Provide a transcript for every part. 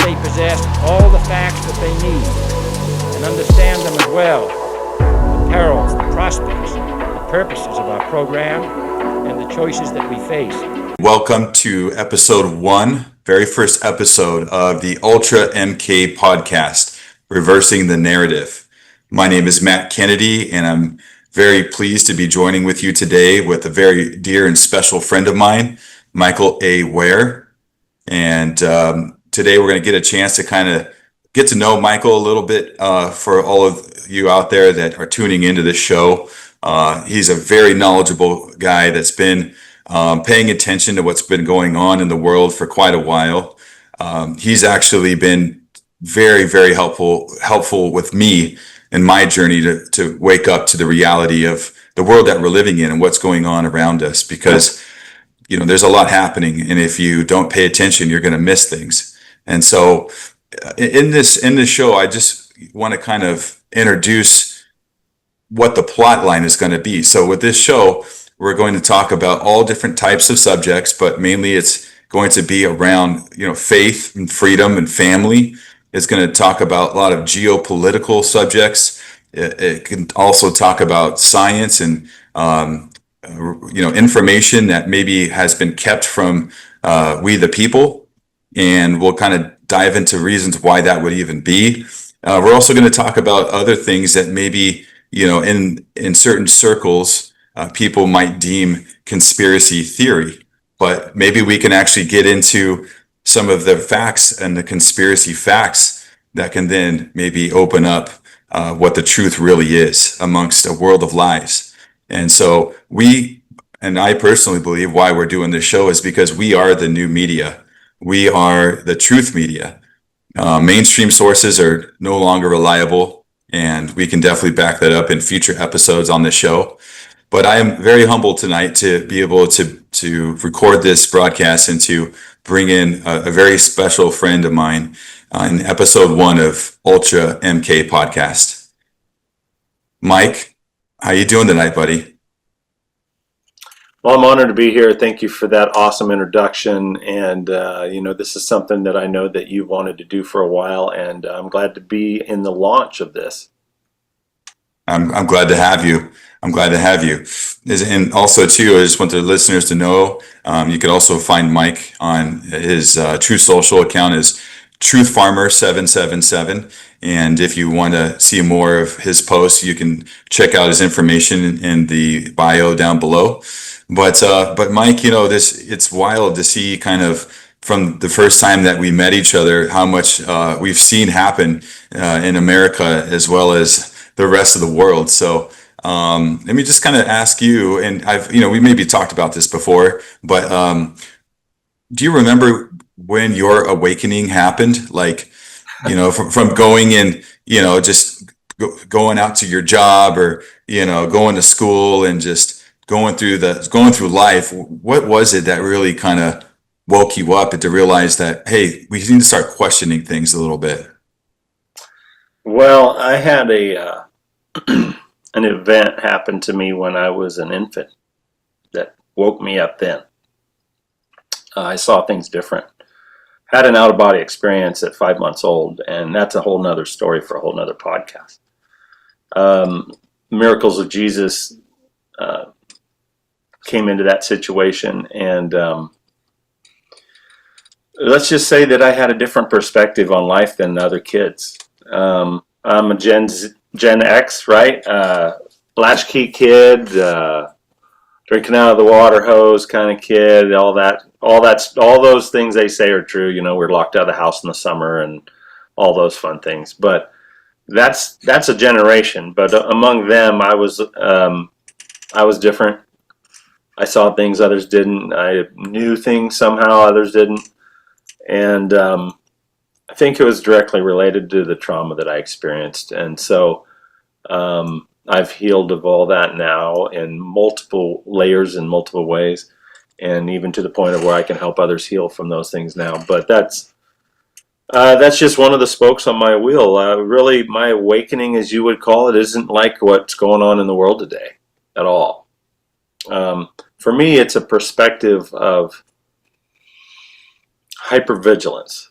they possess all the facts that they need and understand them as well, the perils, the prospects, the purposes of our program, and the choices that we face. Welcome to episode 1, very first episode of the Ultra MK podcast, Reversing the Narrative. My name is Matt Kennedy, and I'm very pleased to be joining with you today with a very dear and special friend of mine, Michael A. Ware. And today we're going to get a chance to kind of get to know Michael a little bit for all of you out there that are tuning into this show. He's a very knowledgeable guy that's been paying attention to what's been going on in the world for quite a while. He's actually been very, very helpful with me in my journey to wake up to the reality of the world that we're living in and what's going on around us, because there's a lot happening, and if you don't pay attention, you're going to miss things. And so in this show, I just want to kind of introduce what the plot line is going to be. So with this show, we're going to talk about all different types of subjects, but mainly it's going to be around, faith and freedom and family. It's going to talk about a lot of geopolitical subjects. It can also talk about science and, information that maybe has been kept from we the people. And we'll kind of dive into reasons why that would even be. We're also going to talk about other things that maybe, in certain circles, people might deem conspiracy theory, but maybe we can actually get into some of the facts and the conspiracy facts that can then maybe open up what the truth really is amongst a world of lies. And so I personally believe why we're doing this show is because we are the new media. We are the truth media. Mainstream sources are no longer reliable, and we can definitely back that up in future episodes on the show. But I am very humbled tonight to be able to record this broadcast and to bring in a very special friend of mine in episode 1 of Ultra MK podcast. Mike, how you doing tonight, buddy? Well, I'm honored to be here. Thank you for that awesome introduction. And, this is something that I know that you've wanted to do for a while, and I'm glad to be in the launch of this. I'm glad to have you. I'm glad to have you. And also, too, I just want the listeners to know, you can also find Mike on his True Social account is TruthFarmer777. And if you want to see more of his posts, you can check out his information in the bio down below. But Mike, it's wild to see kind of from the first time that we met each other, how much we've seen happen in America as well as the rest of the world. So let me just kind of ask you, and we maybe talked about this before, but do you remember when your awakening happened? Like, from going in, just going out to your job or, going to school and just going through life. What was it that really kind of woke you up and to realize that, hey, we need to start questioning things a little bit? Well, I had an event happen to me when I was an infant that woke me up then. I saw things different. Had an out-of-body experience at 5 months old, and that's a whole nother story for a whole nother podcast. Miracles of Jesus came into that situation, and let's just say that I had a different perspective on life than other kids. I'm a Gen X, right? Latchkey kid, drinking out of the water hose kind of kid. All those things they say are true. We're locked out of the house in the summer and all those fun things. But that's a generation. But among them, I was different. I saw things others didn't. I knew things somehow others didn't. And I think it was directly related to the trauma that I experienced. And so I've healed of all that now in multiple layers in multiple ways, and even to the point of where I can help others heal from those things now. But that's just one of the spokes on my wheel. Really, my awakening, as you would call it, isn't like what's going on in the world today at all. For me, it's a perspective of hypervigilance.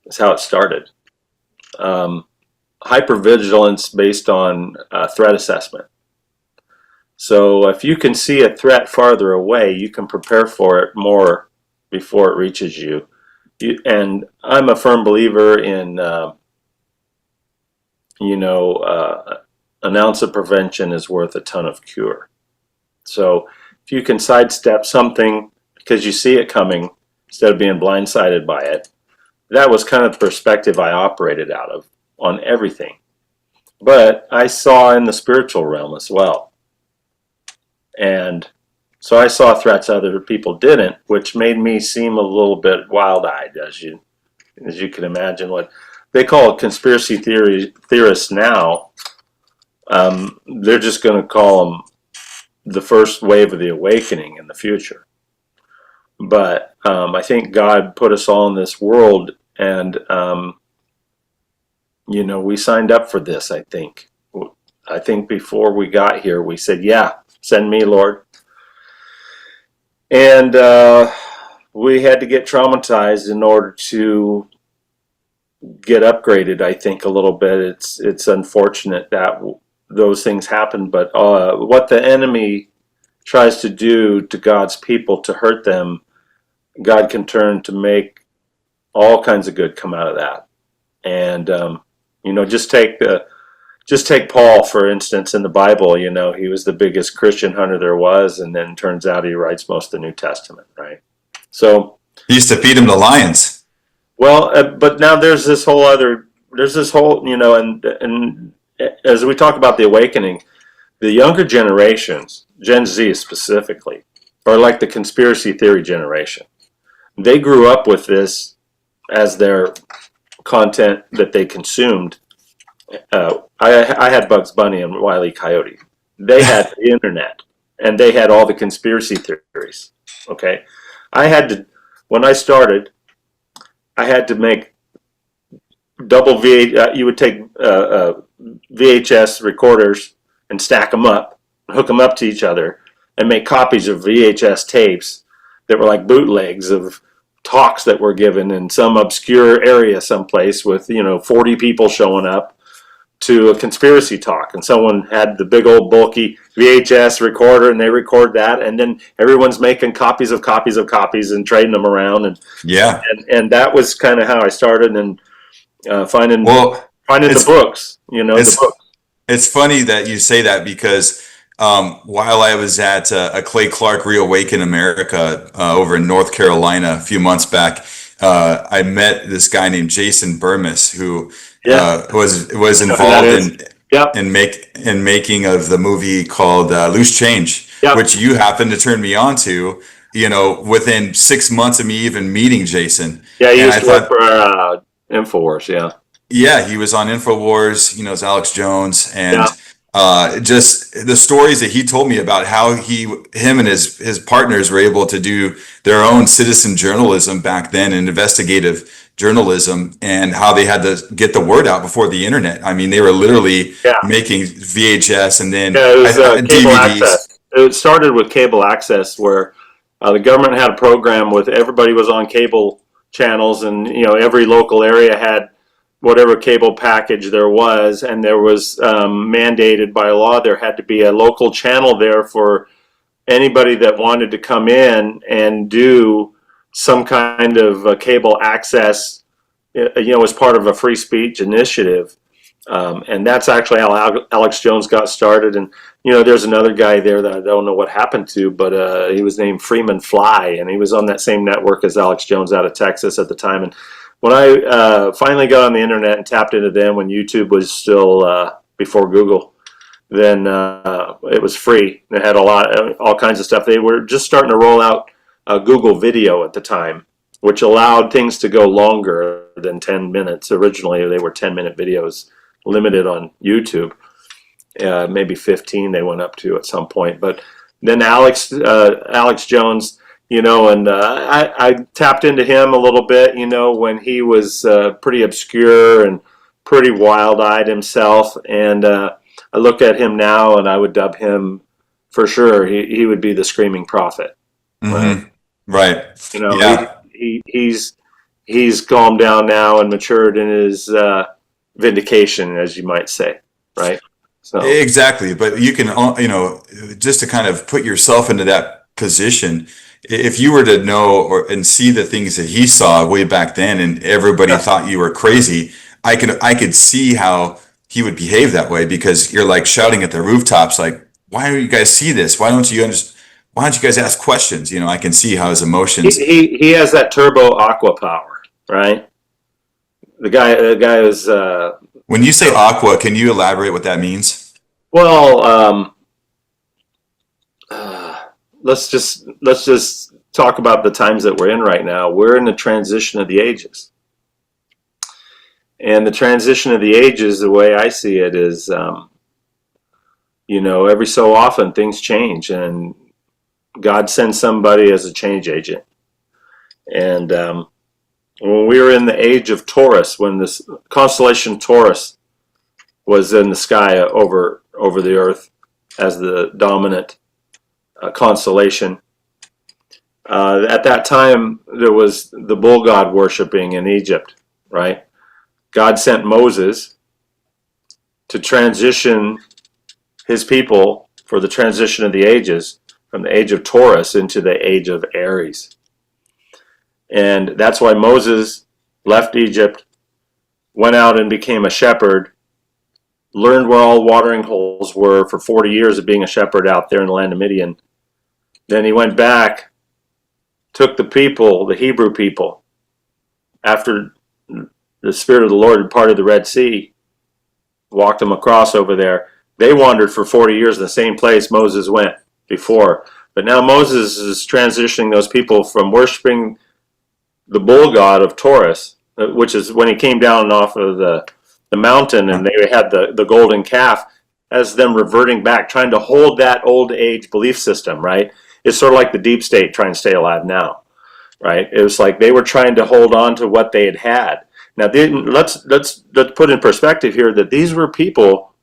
That's how it started. Hypervigilance based on threat assessment. So if you can see a threat farther away, you can prepare for it more before it reaches you. And I'm a firm believer in, an ounce of prevention is worth a ton of cure. So if you can sidestep something because you see it coming instead of being blindsided by it, that was kind of the perspective I operated out of on everything. But I saw in the spiritual realm as well. And so I saw threats other people didn't, which made me seem a little bit wild-eyed, as you can imagine. What they call conspiracy theorists now, they're just going to call them the first wave of the awakening in the future. But I think God put us all in this world, and we signed up for this. I think before we got here, we said, "Yeah, send me, Lord." And we had to get traumatized in order to get upgraded, I think, a little bit. It's unfortunate that those things happen, but what the enemy tries to do to God's people to hurt them, God can turn to make all kinds of good come out of that. And just take Paul, for instance, in the Bible. He was the biggest Christian hunter there was, and then turns out he writes most of the New Testament, right? So He used to feed him to lions. well, but now there's this whole, and as we talk about the awakening, the younger generations, Gen Z specifically, are like the conspiracy theory generation. They grew up with this as their content that they consumed. I had Bugs Bunny and Wile E. Coyote. They had the internet, and they had all the conspiracy theories. Okay, when I started, I had to make double you would take VHS recorders and stack them up, hook them up to each other, and make copies of VHS tapes that were like bootlegs of talks that were given in some obscure area someplace with 40 people showing up to a conspiracy talk, and someone had the big old bulky VHS recorder, and they record that, and then everyone's making copies of copies of copies and trading them around, and that was kind of how I started, and finding the books, the books. It's funny that you say that because while I was at a Clay Clark Reawaken America over in North Carolina a few months back, I met this guy named Jason Burmis who was involved in making of the movie called Loose Change, which you happened to turn me on to. Within 6 months of me even meeting Jason. Yeah, he used to work for InfoWars. Yeah, he was on InfoWars. It's Alex Jones, and just the stories that he told me about how him and his partners were able to do their own citizen journalism back then and investigative journalism, and how they had to get the word out before the internet. I mean, they were literally making VHS and then it was cable DVDs. access. It started with cable access, where the government had a program with everybody was on cable channels, and every local area had whatever cable package there was, and there was mandated by law there had to be a local channel there for anybody that wanted to come in and do some kind of cable access, as part of a free speech initiative. And that's actually how Alex Jones got started. And there's another guy there that I don't know what happened to, but he was named Freeman Fly, and he was on that same network as Alex Jones out of Texas at the time. And when I finally got on the internet and tapped into them when YouTube was still before Google, then it was free. It had all kinds of stuff. They were just starting to roll out Google Video at the time, which allowed things to go longer than 10 minutes. Originally, they were 10-minute videos limited on YouTube. Maybe 15 they went up to at some point. But then Alex Jones, and I tapped into him a little bit, when he was pretty obscure and pretty wild-eyed himself. And I look at him now, and I would dub him for sure. He would be the screaming prophet. Mm-hmm. Right. He's he's calmed down now and matured in his vindication, as you might say, right? So Exactly. But you can, just to kind of put yourself into that position, if you were to know and see the things that he saw way back then and everybody thought you were crazy, I could see how he would behave that way, because you're like shouting at the rooftops, like, why don't you guys see this? Why don't you guys ask questions? I can see how his emotions. he has that turbo aqua power, right? The guy is When you say aqua, can you elaborate what that means? well. Let's just talk about the times that we're in right now. We're in the transition of the ages, and the transition of the ages, the way I see it, is every so often things change, and God sends somebody as a change agent. And when we were in the age of Taurus, when this constellation Taurus was in the sky over the earth as the dominant constellation, at that time there was the bull god worshiping in Egypt, right? God sent Moses to transition his people for the transition of the ages from the age of Taurus into the age of Aries. And that's why Moses left Egypt, went out and became a shepherd, learned where all watering holes were for 40 years of being a shepherd out there in the land of Midian. Then he went back, took the people, the Hebrew people, after the Spirit of the Lord had parted the Red Sea, walked them across over there. They wandered for 40 years in the same place Moses went before. But now Moses is transitioning those people from worshiping the bull god of Taurus, which is when he came down off of the mountain and they had the golden calf, as them reverting back, trying to hold that old age belief system, right? It's sort of like the deep state trying to stay alive now, right? It was like they were trying to hold on to what they had. Now, let's put in perspective here that these were people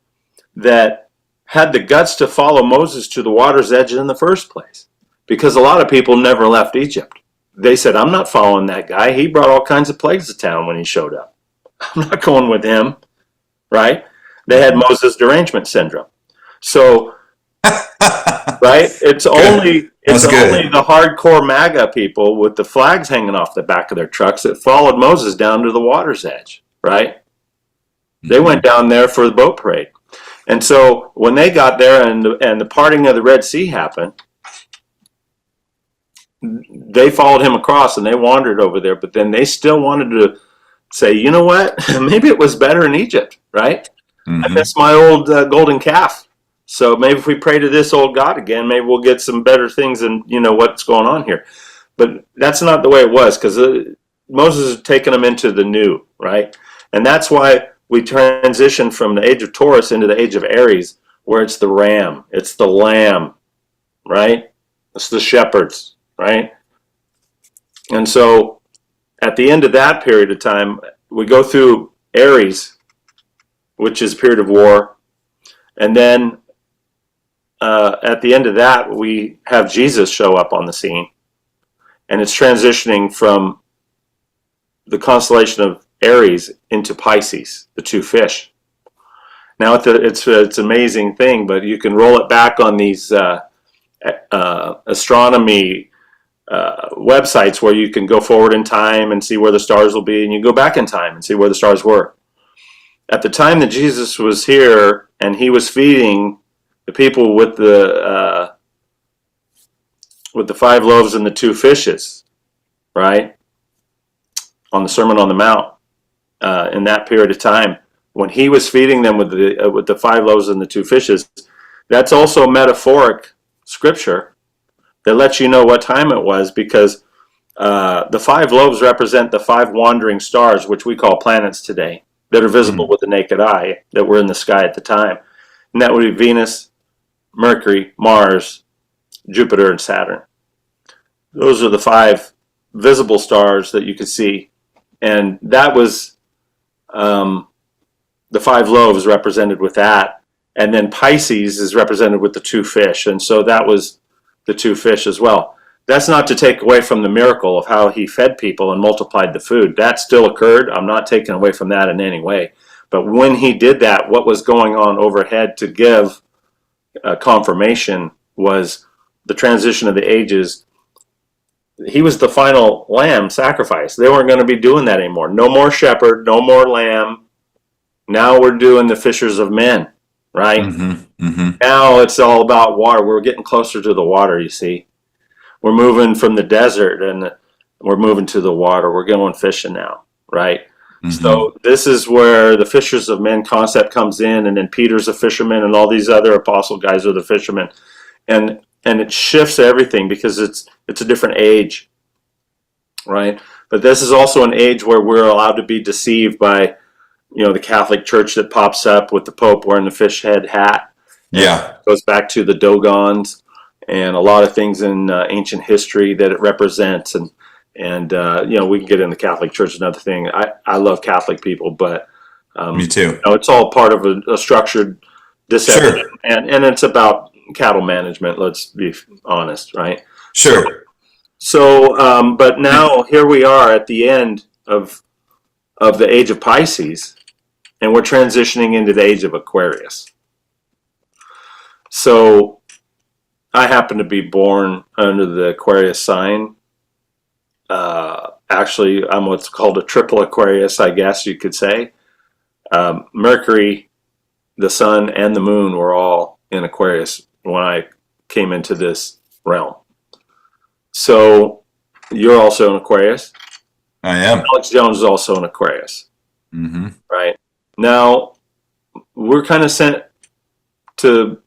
that had the guts to follow Moses to the water's edge in the first place, because a lot of people never left Egypt. They said, I'm not following that guy. He brought all kinds of plagues to town when he showed up. I'm not going with him, right? They had Moses derangement syndrome. So, right? It's only the hardcore MAGA people with the flags hanging off the back of their trucks that followed Moses down to the water's edge, right? They went down there for the boat parade. And so when they got there and the parting of the Red Sea happened, they followed him across and they wandered over there, but then they still wanted to say, you know what, maybe it was better in Egypt, right? I miss my old golden calf. So maybe if we pray to this old God again, maybe we'll get some better things and what's going on here. But that's not the way it was, because Moses had taken them into the new, right? And that's why we transition from the age of Taurus into the age of Aries, where it's the ram, it's the lamb, right? It's the shepherds, right? And so at the end of that period of time, we go through Aries, which is a period of war. And then at the end of that, we have Jesus show up on the scene. And it's transitioning from the constellation of Aries into Pisces, the two fish. Now, it's an amazing thing, but you can roll it back on these astronomy websites where you can go forward in time and see where the stars will be, and you go back in time and see where the stars were. At the time that Jesus was here and he was feeding the people with the 5 loaves and the 2 fishes, right? On the Sermon on the Mount, in that period of time, when he was feeding them with the 5 loaves and the 2 fishes, that's also metaphoric scripture that lets you know what time it was, because the 5 loaves represent the 5 wandering stars, which we call planets today, that are visible with the naked eye, that were in the sky at the time. And that would be Venus, Mercury, Mars, Jupiter, and Saturn. Those are the 5 visible stars that you could see. And that was the 5 loaves represented with that. And then Pisces is represented with the 2 fish. And so that was the 2 fish as well. That's not to take away from the miracle of how he fed people and multiplied the food. That still occurred. I'm not taking away from that in any way. But when he did that, what was going on overhead to give confirmation was the transition of the ages. He was the final lamb sacrifice. They weren't going to be doing that anymore. No more shepherd, no more lamb. Now we're doing the fishers of men, right? Now it's all about water. We're getting closer to the water, you see. We're moving from the desert and we're moving to the water. We're going fishing now, right? So this is where the fishers of men concept comes in, and then Peter's a fisherman, and all these other apostle guys are the fishermen, and it shifts everything because it's a different age, right? But this is also an age where we're allowed to be deceived by, the Catholic Church that pops up with the Pope wearing the fish head hat. Yeah, It goes back to the Dogons and a lot of things in ancient history that it represents, and we can get into Catholic Church, another thing. I love Catholic people, but me too. it's all part of a structured deception, Sure. and it's about cattle management. Let's be honest, right? Sure. So, but now here we are at the end of the age of Pisces, and we're transitioning into the age of Aquarius. So, I happen to be born under the Aquarius sign. Actually, I'm what's called a triple Aquarius, I guess you could say. Mercury, the sun, and the moon were all in Aquarius when I came into this realm. So you're also an Aquarius. I am. Alex Jones is also an Aquarius. Right? Now, we're kind of sent to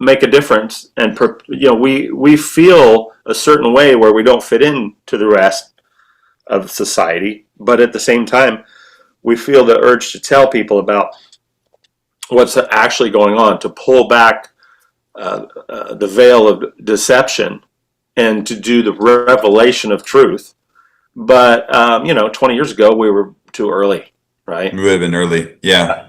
make a difference, and we feel a certain way where we don't fit in to the rest of society, but at the same time we feel the urge to tell people about what's actually going on, to pull back the veil of deception and to do the revelation of truth. But 20 years ago we were too early, right? We would have been early. Yeah.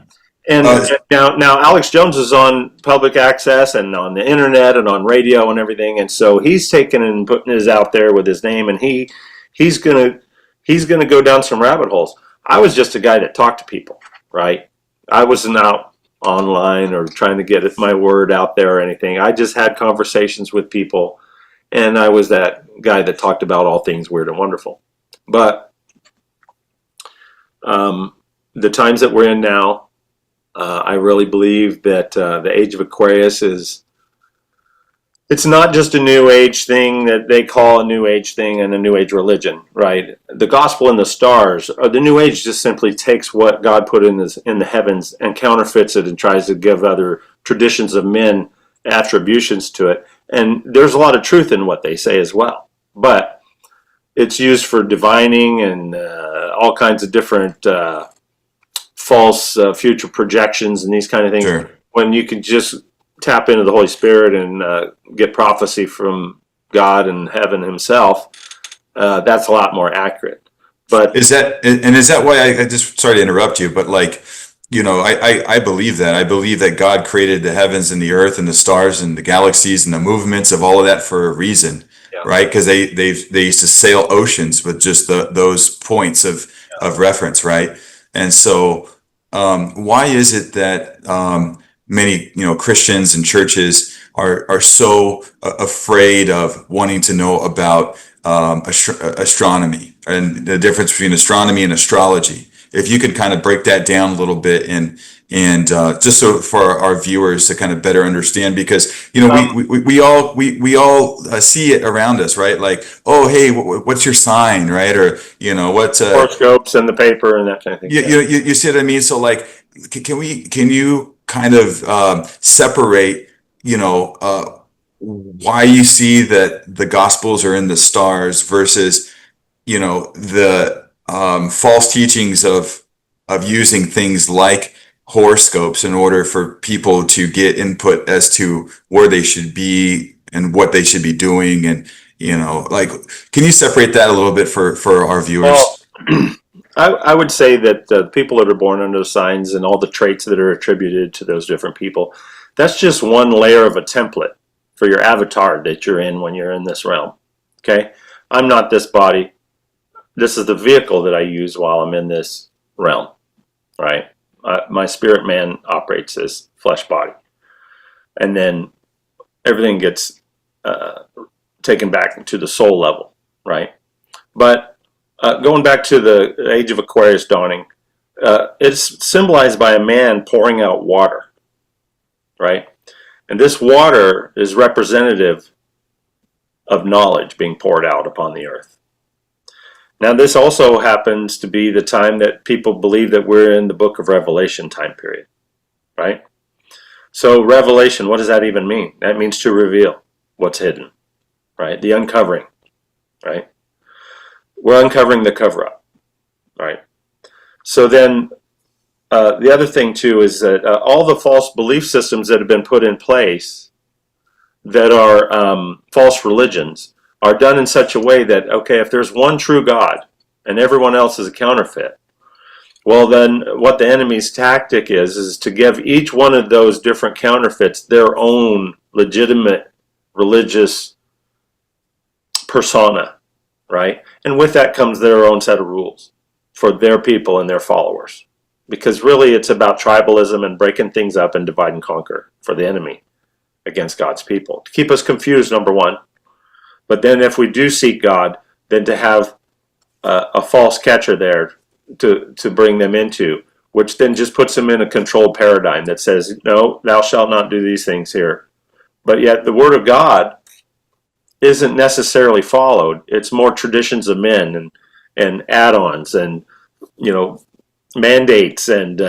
And now Alex Jones is on public access and on the internet and on radio and everything, and so he's taking and putting his out there with his name, and he's gonna go down some rabbit holes. I was just a guy that talked to people, right? I wasn't out online or trying to get my word out there or anything. I just had conversations with people, and I was that guy that talked about all things weird and wonderful. But the times that we're in now, I really believe that the age of Aquarius it's not just a new age thing that they call a new age thing and a new age religion, right? The gospel and the stars, or the new age just simply takes what God put in the heavens and counterfeits it and tries to give other traditions of men attributions to it. And there's a lot of truth in what they say as well. But it's used for divining and all kinds of different false future projections and these kind of things. Sure. When you can just tap into the Holy Spirit and get prophecy from God and heaven himself, that's a lot more accurate. But is that why I just, sorry to interrupt you, but I believe that. I believe that God created the heavens and the earth and the stars and the galaxies and the movements of all of that for a reason, right? Because they used to sail oceans with just those points of reference, right? And so why is it that many Christians and churches are so afraid of wanting to know about astronomy and the difference between astronomy and astrology? If you could kind of break that down a little bit and just so for our viewers to kind of better understand, because we all see it around us, right? Like, oh, hey, what's your sign, right? Or what's horoscopes in the paper and that kind of thing. You see what I mean? So like, can you kind of separate why you see that the gospels are in the stars versus the false teachings of using things like horoscopes in order for people to get input as to where they should be and what they should be doing, and can you separate that a little bit for our viewers? Well, I would say that the people that are born under the signs and all the traits that are attributed to those different people, that's just one layer of a template for your avatar that you're in when you're in this realm. Okay? I'm not this body. This is the vehicle that I use while I'm in this realm, right? My spirit man operates as flesh body. And then everything gets taken back to the soul level, right? But going back to the age of Aquarius dawning, it's symbolized by a man pouring out water, right? And this water is representative of knowledge being poured out upon the earth. Now, this also happens to be the time that people believe that we're in the book of Revelation time period, right? So revelation, what does that even mean? That means to reveal what's hidden, right? The uncovering, right? We're uncovering the cover-up, right? So then the other thing too is that all the false belief systems that have been put in place that are false religions are done in such a way that, okay, if there's one true God and everyone else is a counterfeit, well then what the enemy's tactic is to give each one of those different counterfeits their own legitimate religious persona, right? And with that comes their own set of rules for their people and their followers. Because really it's about tribalism and breaking things up and divide and conquer for the enemy against God's people. To keep us confused, number one. But then if we do seek God, then to have a false catcher there to bring them into, which then just puts them in a controlled paradigm that says, no, thou shalt not do these things here. But yet the word of God isn't necessarily followed. It's more traditions of men and add-ons and, mandates and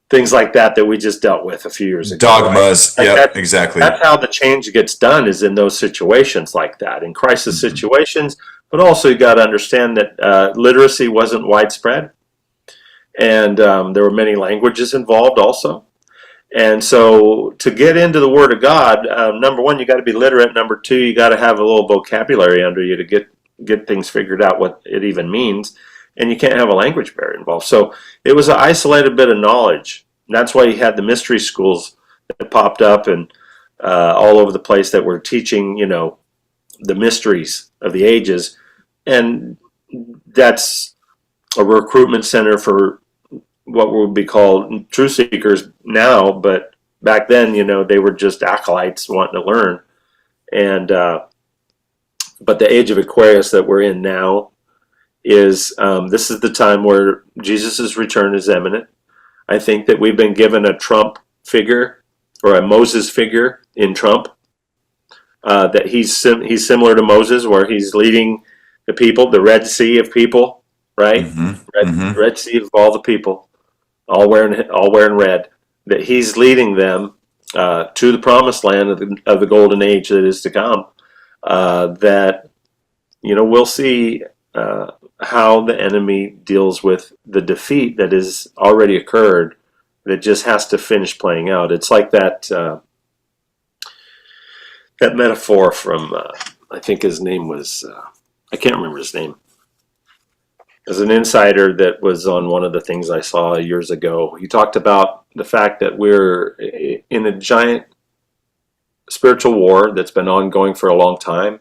things like that we just dealt with a few years ago. Dogmas. Right? Yeah, exactly. That's how the change gets done, is in those situations like that, in crisis situations. But also you got to understand that literacy wasn't widespread. And there were many languages involved also. And so to get into the Word of God, number one, you got to be literate. Number two, you got to have a little vocabulary under you to get things figured out, what it even means. And you can't have a language barrier involved. So it was an isolated bit of knowledge. And that's why you had the mystery schools that popped up and all over the place that were teaching, the mysteries of the ages. And that's a recruitment center for what would be called truth seekers now, but back then, they were just acolytes wanting to learn. And but the age of Aquarius that we're in now is this is the time where Jesus' return is imminent. I think that we've been given a Trump figure or a Moses figure in Trump, that he's similar to Moses, where he's leading the people, the Red Sea of people, right? Red Sea of all the people, all wearing red, that he's leading them to the promised land of the golden age that is to come. That we'll see how the enemy deals with the defeat that has already occurred, that just has to finish playing out. It's like that that metaphor from I think his name was I can't remember his name. As an insider that was on one of the things I saw years ago, he talked about the fact that we're in a giant spiritual war that's been ongoing for a long time,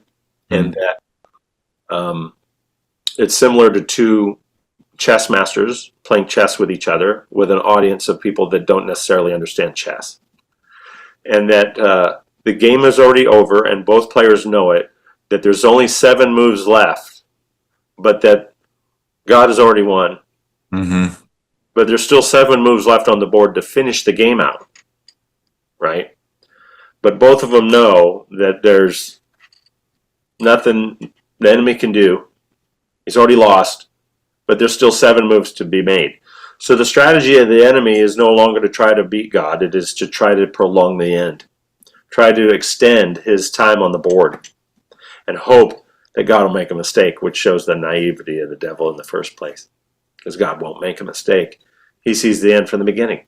and that it's similar to two chess masters playing chess with each other with an audience of people that don't necessarily understand chess. And that the game is already over and both players know it, that there's only 7 moves left, but that God has already won. But there's still 7 moves left on the board to finish the game out, right? But both of them know that there's nothing the enemy can do. He's already lost, but there's still 7 moves to be made. So the strategy of the enemy is no longer to try to beat God. It is to try to prolong the end, try to extend his time on the board, and hope that God will make a mistake, which shows the naivety of the devil in the first place, because God won't make a mistake. He sees the end from the beginning.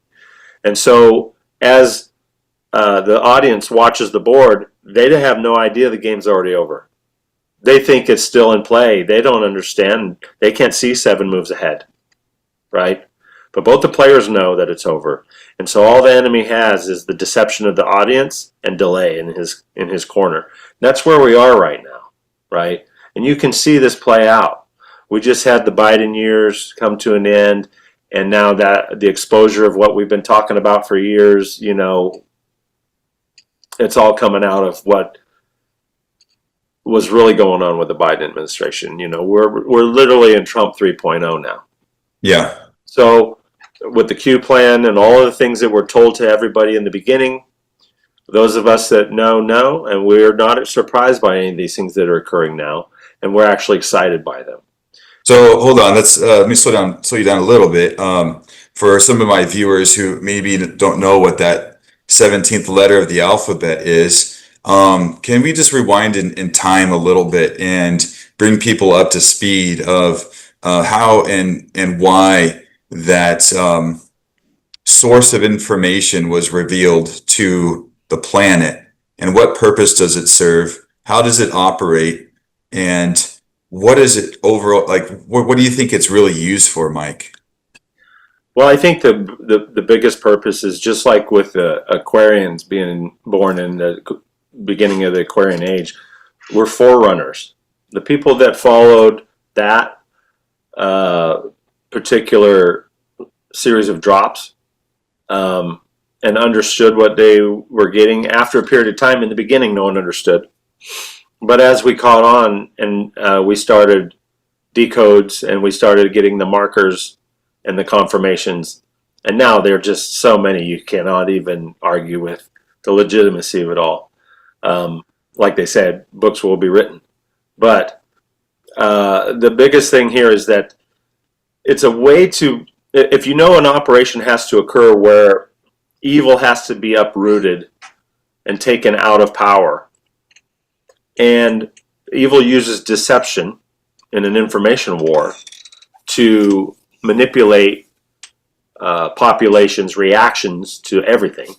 And so as the audience watches the board, they have no idea the game's already over. They think it's still in play. They don't understand. They can't see 7 moves ahead, right? but both the players know that it's over. And so all the enemy has is the deception of the audience and delay in his corner. That's where we are right now, right? And you can see this play out. We just had the Biden years come to an end, and now that the exposure of what we've been talking about for years, you know, it's all coming out of what was really going on with the Biden administration. You know, we're literally in Trump 3.0 now. Yeah. So with the Q plan and all of the things that were told to everybody in the beginning, those of us that know, and we're not surprised by any of these things that are occurring now, and we're actually excited by them. So hold on, let me slow you down a little bit. For some of my viewers who maybe don't know what that 17th letter of the alphabet is, can we just rewind in time a little bit and bring people up to speed of how and why that source of information was revealed to the planet, and what purpose does it serve? How does it operate? And what is it overall like? What do you think it's really used for, Mike? Well, I think the biggest purpose is just like with the Aquarians being born in the beginning of the Aquarian age, we're forerunners. The people that followed that particular series of drops and understood what they were getting after a period of time. In the beginning, no one understood. But as we caught on and we started decodes and we started getting the markers and the confirmations, and now there are just so many you cannot even argue with the legitimacy of it all. Like they said, books will be written. But the biggest thing here is that it's a way to, if you know an operation has to occur where evil has to be uprooted and taken out of power, and evil uses deception in an information war to manipulate populations' reactions to everything,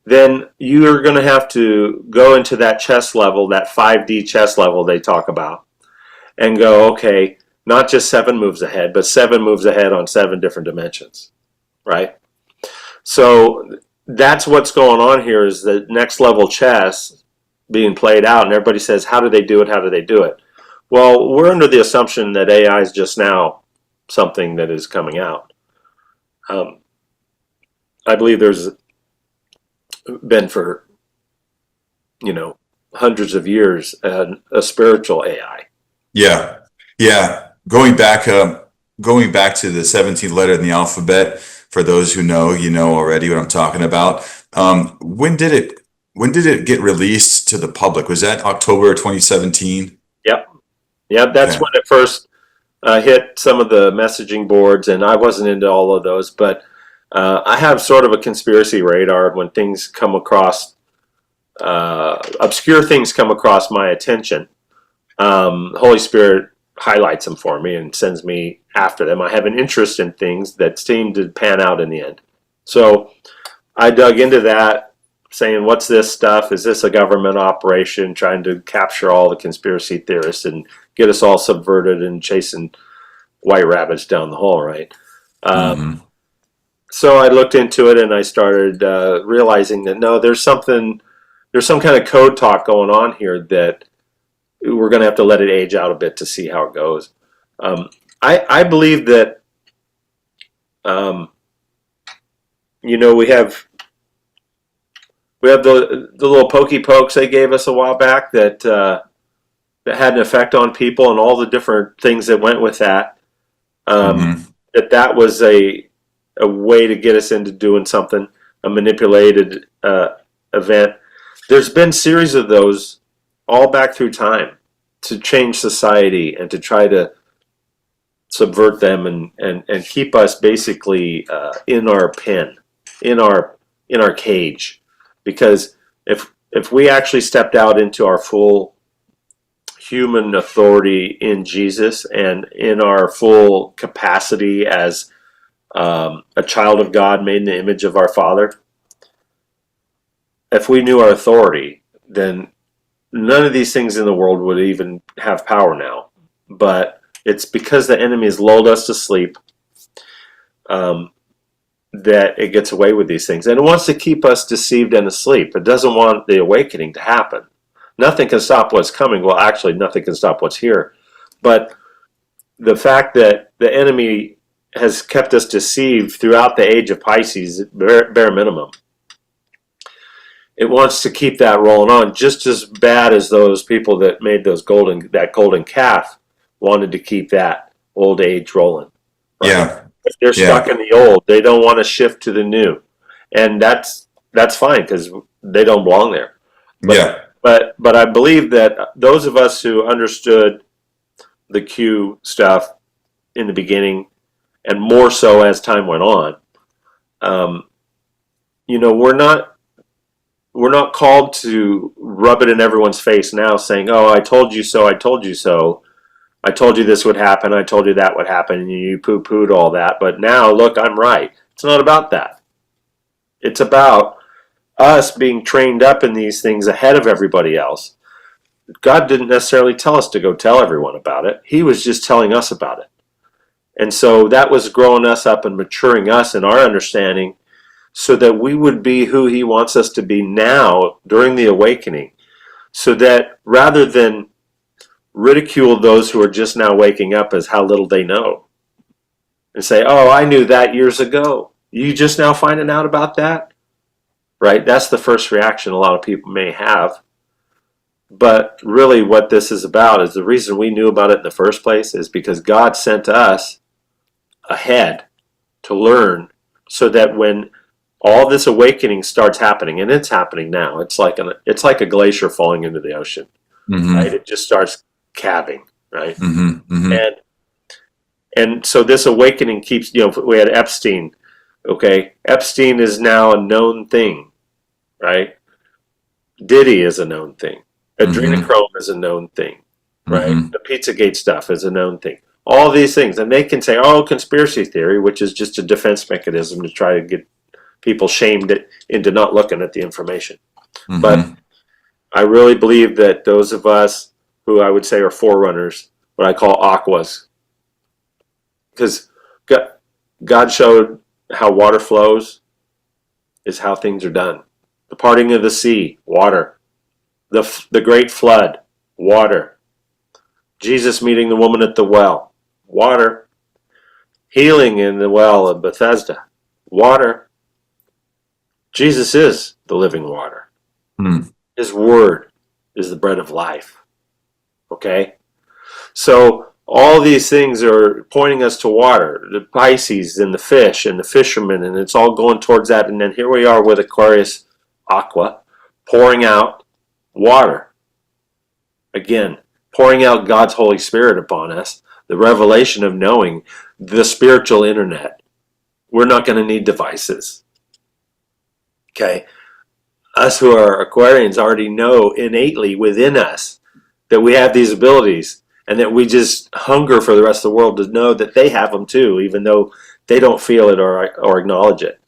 then you're going to have to go into that chess level, that 5D chess level they talk about, and go, okay, not just 7 moves ahead, but 7 moves ahead on 7 different dimensions, right? So that's what's going on here, is the next level chess being played out, and everybody says, how do they do it? How do they do it? Well, we're under the assumption that AI is just now something that is coming out. I believe there's been for, hundreds of years a spiritual AI. Yeah, yeah. Going back to the 17th letter in the alphabet. For those who know, you know already what I'm talking about. When did it get released to the public? Was that October 2017? Yep. That's when it first hit some of the messaging boards, and I wasn't into all of those, but I have sort of a conspiracy radar when things come across, obscure things come across my attention. Holy Spirit highlights them for me and sends me after them. I have an interest in things that seem to pan out in the end. So I dug into that, saying, what's this stuff? Is this a government operation trying to capture all the conspiracy theorists and get us all subverted and chasing white rabbits down the hole, right? So I looked into it and I started realizing that no, there's some kind of code talk going on here that we're going to have to let it age out a bit to see how it goes. I believe that, we have the little pokey pokes they gave us a while back that had an effect on people, and all the different things that went with that. That was a way to get us into doing something, a manipulated event. There's been series of those all back through time to change society and to try to subvert them and keep us basically in our pen, in our cage. Because if we actually stepped out into our full human authority in Jesus and in our full capacity as a child of God made in the image of our Father, if we knew our authority, then none of these things in the world would even have power now. But it's because the enemy has lulled us to sleep. that it gets away with these things. And it wants to keep us deceived and asleep. It doesn't want the awakening to happen. Nothing can stop what's coming. Well, actually, nothing can stop what's here. But the fact that the enemy has kept us deceived throughout the age of Pisces, bare minimum, it wants to keep that rolling on just as bad as those people that made that golden calf wanted to keep that old age rolling. Right? Yeah. If they're stuck in the old, they don't want to shift to the new. And that's fine because they don't belong there. But I believe that those of us who understood the Q stuff in the beginning, and more so as time went on, we're not called to rub it in everyone's face now saying, oh, I told you so, I told you so. I told you this would happen, I told you that would happen, and you poo-pooed all that. But now, look, I'm right. It's not about that. It's about us being trained up in these things ahead of everybody else. God didn't necessarily tell us to go tell everyone about it. He was just telling us about it. And so that was growing us up and maturing us in our understanding so that we would be who he wants us to be now during the awakening. So that rather than ridicule those who are just now waking up as how little they know and say, oh, I knew that years ago. You just now finding out about that? Right? That's the first reaction a lot of people may have. But really what this is about is the reason we knew about it in the first place is because God sent us ahead to learn so that when all this awakening starts happening, and it's happening now, it's like a glacier falling into the ocean, right? It just starts calving, right? And so this awakening keeps, we had Epstein, okay? Epstein is now a known thing, right? Diddy is a known thing. Adrenochrome is a known thing, right? The Pizzagate stuff is a known thing. All these things. And they can say, oh, conspiracy theory, which is just a defense mechanism to try to get people shamed into not looking at the information. But I really believe that those of us who I would say are forerunners, what I call aquas, because God showed how water flows is how things are done. The parting of the sea, water. The great flood, water. Jesus meeting the woman at the well, water. Healing in the well of Bethesda, water. Jesus is the living water. His word is the bread of life. Okay? So all these things are pointing us to water. The Pisces and the fish and the fishermen, and it's all going towards that. And then here we are with Aquarius Aqua, pouring out water. Again, pouring out God's Holy Spirit upon us. The revelation of knowing the spiritual internet. We're not going to need devices. Okay? Us who are Aquarians already know innately within us that we have these abilities and that we just hunger for the rest of the world to know that they have them too, even though they don't feel it or acknowledge it.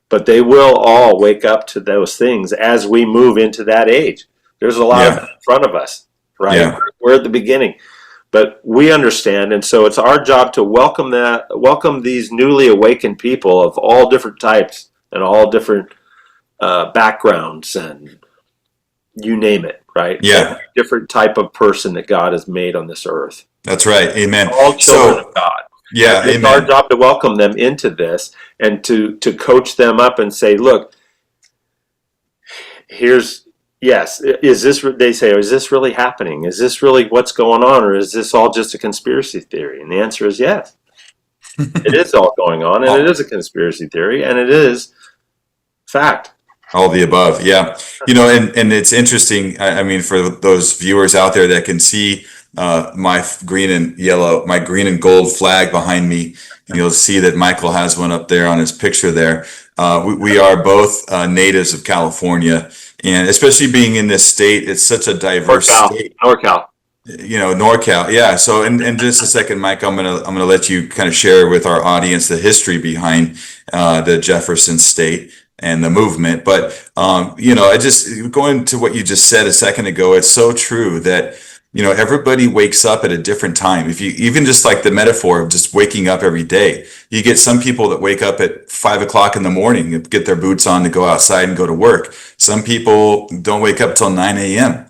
But they will all wake up to those things as we move into that age. There's a lot in front of us, right? Yeah. We're at the beginning. But we understand, and so it's our job to welcome these newly awakened people of all different types and all different backgrounds and you name it, right? Yeah. Every different type of person that God has made on this earth. That's right. Amen. All children of God. Yeah, it's our job to welcome them into this and to coach them up and say, look, is this, they say, is this really happening? Is this really what's going on? Or is this all just a conspiracy theory? And the answer is yes. It is all going on, and it is a conspiracy theory, and it is fact. All the above, yeah. And it's interesting. I mean, for those viewers out there that can see my green and gold flag behind me, you'll see that Michael has one up there on his picture there. We are both natives of California, and especially being in this state, it's such a diverse state. NorCal. NorCal, yeah. So in just a second, Mike, I'm gonna let you kind of share with our audience the history behind the Jefferson State and the movement. But I just going to what you just said a second ago, it's so true that everybody wakes up at a different time. If you even just like the metaphor of just waking up every day, you get some people that wake up at 5 o'clock in the morning and get their boots on to go outside and go to work. Some people don't wake up till 9 a.m.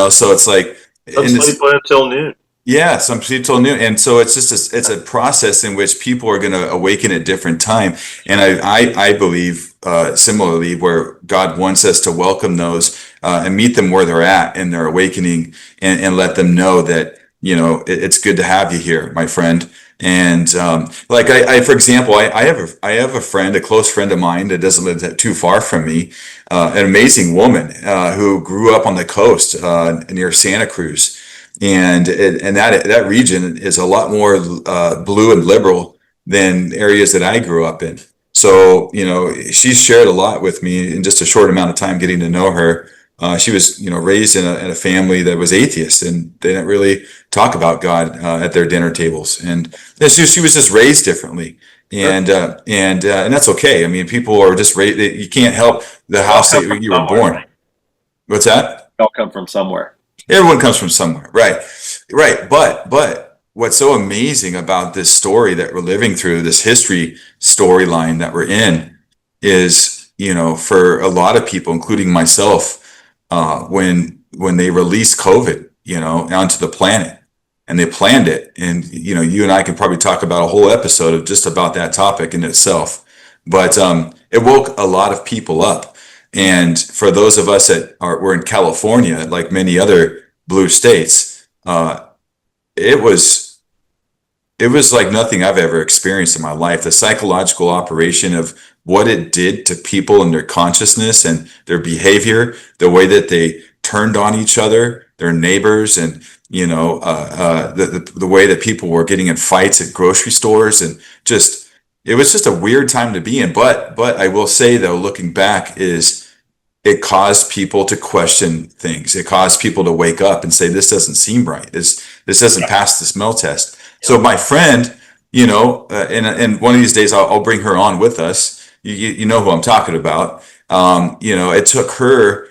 So it's like, Some and sleep until noon. yeah, some people new, and so it's just it's a process in which people are going to awaken at different time, and I believe similarly where God wants us to welcome those and meet them where they're at in their awakening, and let them know that it's good to have you here, my friend. And like I for example, I have a friend, a close friend of mine that doesn't live that too far from me, an amazing woman who grew up on the coast near Santa Cruz, and that region is a lot more blue and liberal than areas that I grew up in. So she's shared a lot with me in just a short amount of time getting to know her. She was raised in a family that was atheist, and they didn't really talk about God at their dinner tables, and she was just raised differently. And that's okay. I mean, people are just raised. You can't help the house that you were born. Right? What's that? They all come from somewhere. Everyone comes from somewhere, right? Right. But what's so amazing about this story that we're living through, this history storyline that we're in, is for a lot of people, including myself, when they released COVID, onto the planet, and they planned it, and you and I can probably talk about a whole episode of just about that topic in itself, but it woke a lot of people up. And for those of us that were in California, like many other blue states, it was like nothing I've ever experienced in my life. The psychological operation of what it did to people and their consciousness and their behavior, the way that they turned on each other, their neighbors, and the way that people were getting in fights at grocery stores, and it was just a weird time to be in. But I will say though, looking back, is it caused people to question things. It caused people to wake up and say, this doesn't seem right. This doesn't pass the smell test. So my friend, and one of these days I'll bring her on with us. You know who I'm talking about. It took her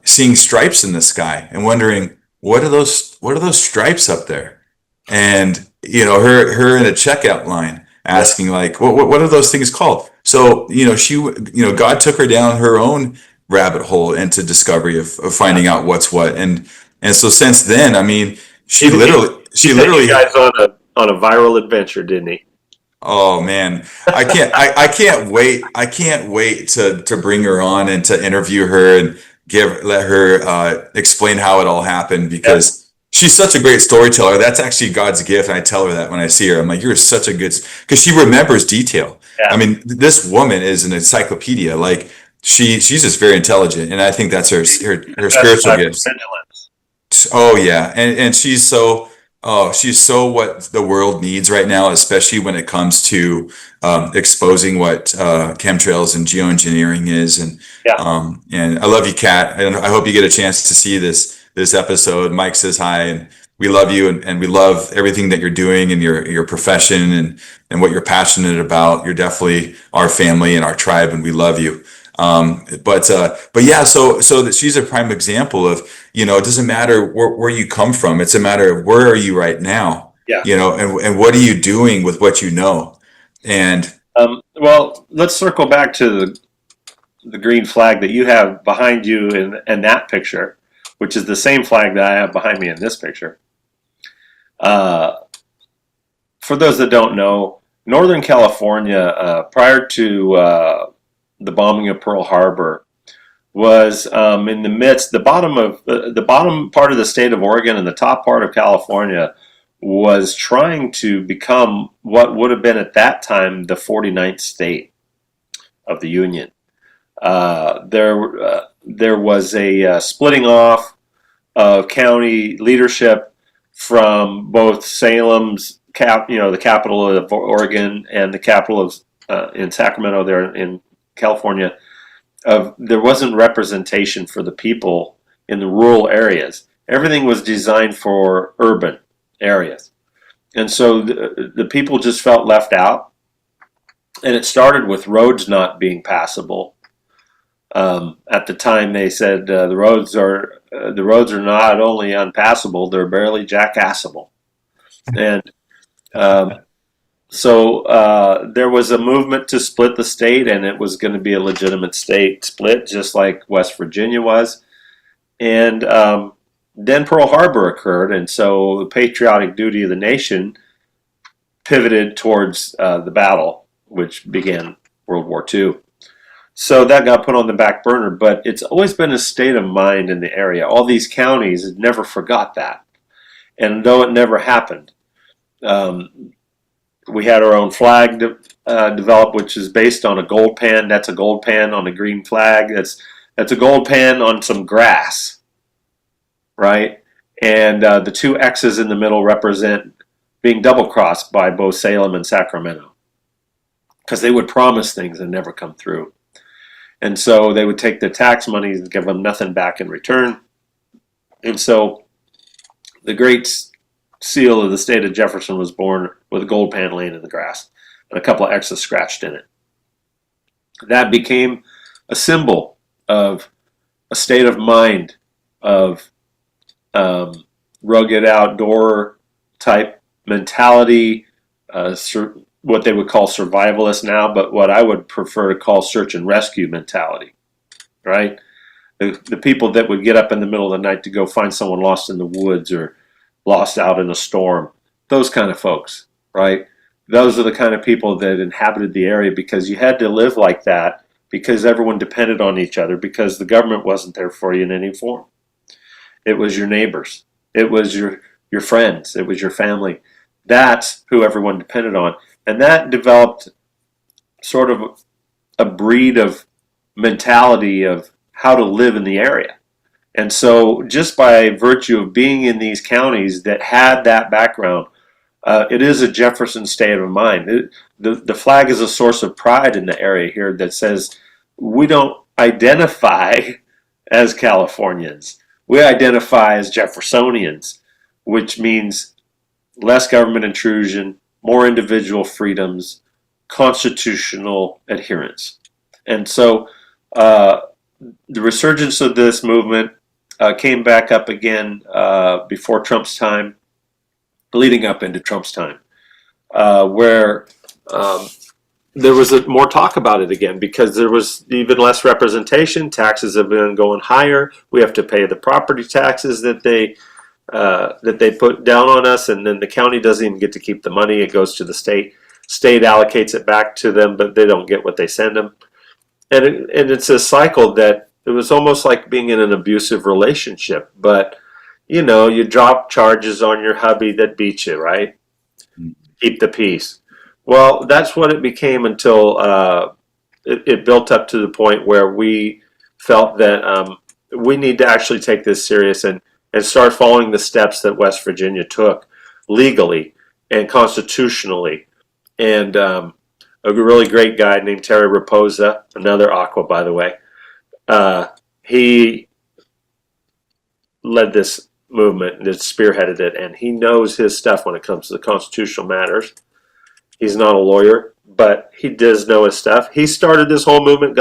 seeing stripes in the sky and wondering, what are those stripes up there? And her in a checkout line asking like, what are those things called? So God took her down her own rabbit hole into discovery of finding out what's what, and so since then, I mean, she literally you guys on a viral adventure, didn't he? Oh man, I can't wait to bring her on and to interview her and let her explain how it all happened, because she's such a great storyteller. That's actually God's gift, and I tell her that when I see her. I'm like, you're such a good, because she remembers detail. Yeah. I mean, this woman is an encyclopedia. Like she's just very intelligent, and I think that's her spiritual gifts. Oh yeah, and she's so what the world needs right now, especially when it comes to exposing what chemtrails and geoengineering is. And and I love you, Kat, and I hope you get a chance to see this episode. Mike says hi, and we love you, and we love everything that you're doing in your profession and what you're passionate about. You're definitely our family and our tribe, and we love you. But yeah, so that she's a prime example of, it doesn't matter where you come from. It's a matter of where are you right now, and what are you doing with what you know? And, well, let's circle back to the green flag that you have behind you in that picture, which is the same flag that I have behind me in this picture. For those that don't know, Northern California, prior to the bombing of Pearl Harbor, was in the midst, the bottom part of the state of Oregon and the top part of California was trying to become what would have been at that time the 49th state of the Union. There was a splitting off of county leadership from both Salem's the capital of Oregon, and the capital of in Sacramento there in California. There wasn't representation for the people in the rural areas. Everything was designed for urban areas, and so the people just felt left out. And it started with roads not being passable. At the time, they said the roads are not only unpassable; they're barely jackassable. And there was a movement to split the state, and it was going to be a legitimate state split, just like West Virginia was. And then Pearl Harbor occurred, and so the patriotic duty of the nation pivoted towards the battle, which began World War II. So that got put on the back burner, but it's always been a state of mind in the area. All these counties never forgot that. And though it never happened, we had our own flag developed, which is based on a gold pan. That's a gold pan on a green flag. That's a gold pan on some grass, right? And the two X's in the middle represent being double crossed by both Salem and Sacramento, because they would promise things and never come through. And so they would take their tax money and give them nothing back in return. And so the great seal of the state of Jefferson was born with a gold pan laying in the grass and a couple of X's scratched in it. That became a symbol of a state of mind of rugged outdoor type mentality, what they would call survivalist now, but what I would prefer to call search and rescue mentality, right? The people that would get up in the middle of the night to go find someone lost in the woods or lost out in a storm, those kind of folks, right? Those are the kind of people that inhabited the area, because you had to live like that because everyone depended on each other, because the government wasn't there for you in any form. It was your neighbors. It was your friends. It was your family. That's who everyone depended on. And that developed sort of a breed of mentality of how to live in the area. And so just by virtue of being in these counties that had that background, it is a Jefferson state of mind. The flag is a source of pride in the area here that says we don't identify as Californians. We identify as Jeffersonians, which means less government intrusion, more individual freedoms, constitutional adherence. And so the resurgence of this movement came back up again before Trump's time, leading up into Trump's time, where there was more talk about it again, because there was even less representation. Taxes have been going higher. We have to pay the property taxes that they put down on us, and then the county doesn't even get to keep the money. It goes to the state. State allocates it back to them, but they don't get what they send them. And it's a cycle that it was almost like being in an abusive relationship. But, you drop charges on your hubby that beat you, right? Keep the peace. Well, that's what it became until it built up to the point where we felt that we need to actually take this serious and start following the steps that West Virginia took legally and constitutionally. And a really great guy named Terry Raposa, another Aqua, by the way, he led this movement and spearheaded it, and he knows his stuff when it comes to the constitutional matters. He's not a lawyer, but he does know his stuff. He started this whole movement,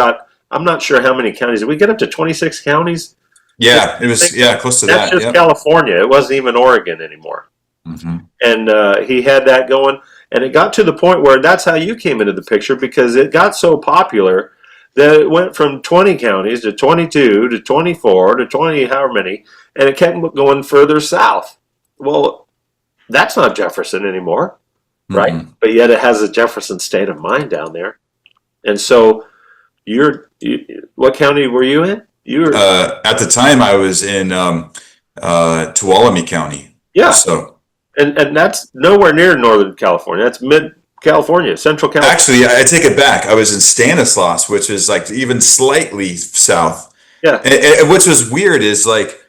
I'm not sure how many counties. Did we get up to 26 counties? Yeah, it was close to That's that. just California. It wasn't even Oregon anymore. Mm-hmm. And he had that going, and it got to the point where that's how you came into the picture, because it got so popular that it went from 20 counties to 22 to 24 to 20, however many, and it kept going further south. Well, that's not Jefferson anymore, right? Mm-hmm. But yet it has a Jefferson state of mind down there. And so what county were you in? At the time I was in Tuolumne County. Yeah. So and that's nowhere near Northern California. That's mid-California, Central California. Actually, I take it back. I was in Stanislaus, which is like even slightly south. Yeah. And which was weird is like,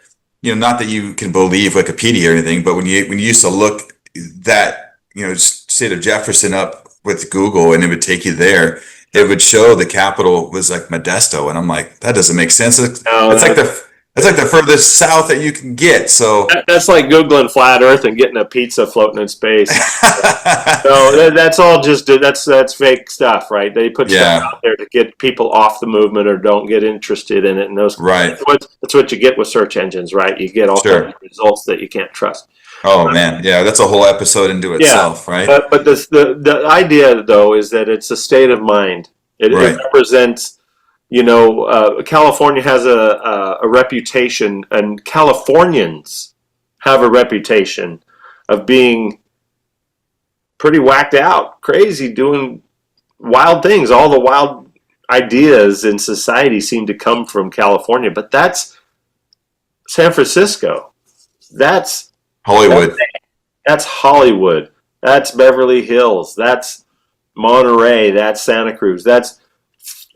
not that you can believe Wikipedia or anything, but when you used to look that, state of Jefferson up with Google and it would take you there, it would show the capital was like Modesto, and I'm like, that doesn't make sense. It's like That's like the furthest south that you can get. So That's like Googling flat Earth and getting a pizza floating in space. No, that's all just that's fake stuff, right? They put stuff yeah, out there to get people off the movement or don't get interested in it, and those right. that's what you get with search engines, right? You get all kinds Sure. of results that you can't trust. Oh man, yeah, that's a whole episode into Yeah, itself, right? but the idea though is that it's a state of mind. It Right. represents, California has a reputation, and Californians have a reputation of being pretty whacked out, crazy, doing wild things. All the wild ideas in society seem to come from California, but that's San Francisco. That's Hollywood. that's Hollywood. That's Beverly Hills. That's Monterey. That's Santa Cruz. That's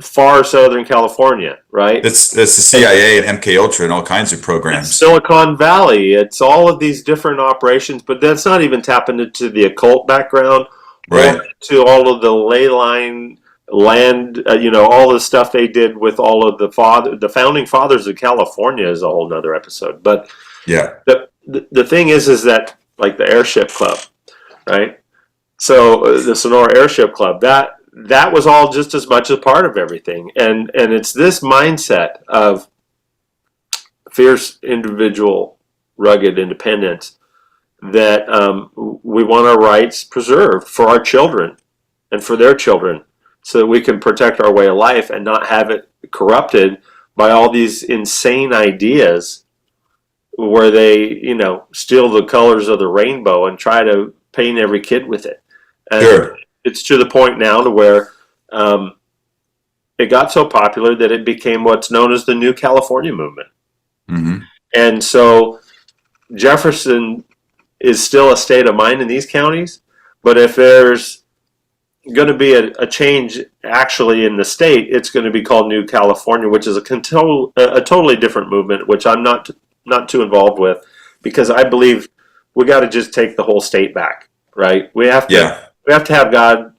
far Southern California, right? That's the CIA and MK Ultra and all kinds of It's programs. Silicon Valley. It's all of these different operations, but that's not even tapping into the occult background, Right. or to all of the ley line land, all the stuff they did with all of the founding fathers of California is a whole nother episode. But Yeah. the thing is that, like, the airship club, right? So the Sonora Airship Club, that was all just as much a part of everything, and it's this mindset of fierce individual, rugged independence that we want our rights preserved for our children and for their children, so that we can protect our way of life and not have it corrupted by all these insane ideas where they, steal the colors of the rainbow and try to paint every kid with it. And Sure. it's to the point now to where it got so popular that it became what's known as the New California movement. Hmm. And so Jefferson is still a state of mind in these counties, but if there's going to be a change actually in the state, it's going to be called New California, which is a totally different movement, which I'm not too involved with, because I believe we got to just take the whole state back, right? We have to have God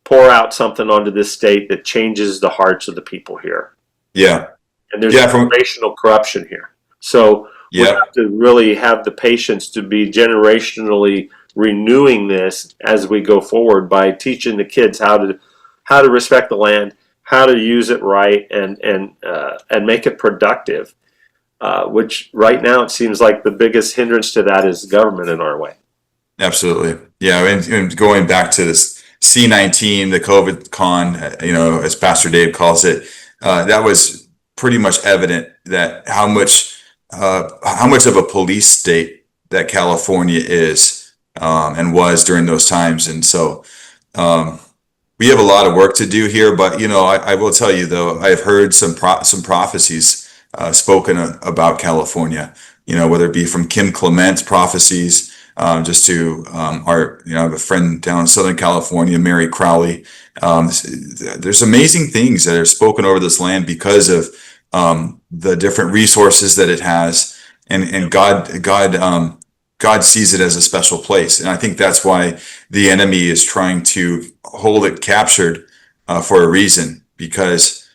pour out something onto this state that changes the hearts of the people here. Yeah. And there's Yeah, generational corruption here. So we Yeah. have to really have the patience to be generationally renewing this as we go forward by teaching the kids how to respect the land, how to use it right, and make it productive. Which right now it seems like the biggest hindrance to that is government in our way. Absolutely. Yeah. And going back to this C-19, the COVID con, as Pastor Dave calls it, that was pretty much evident that how much of a police state that California is, and was during those times. And so, we have a lot of work to do here, but I will tell you though, I've heard some prophecies spoken about California. Whether it be from Kim Clement's prophecies, just to I have a friend down in Southern California, Mary Crowley. There's amazing things that are spoken over this land because of the different resources that it has, and God sees it as a special place, and I think that's why the enemy is trying to hold it captured for a reason, because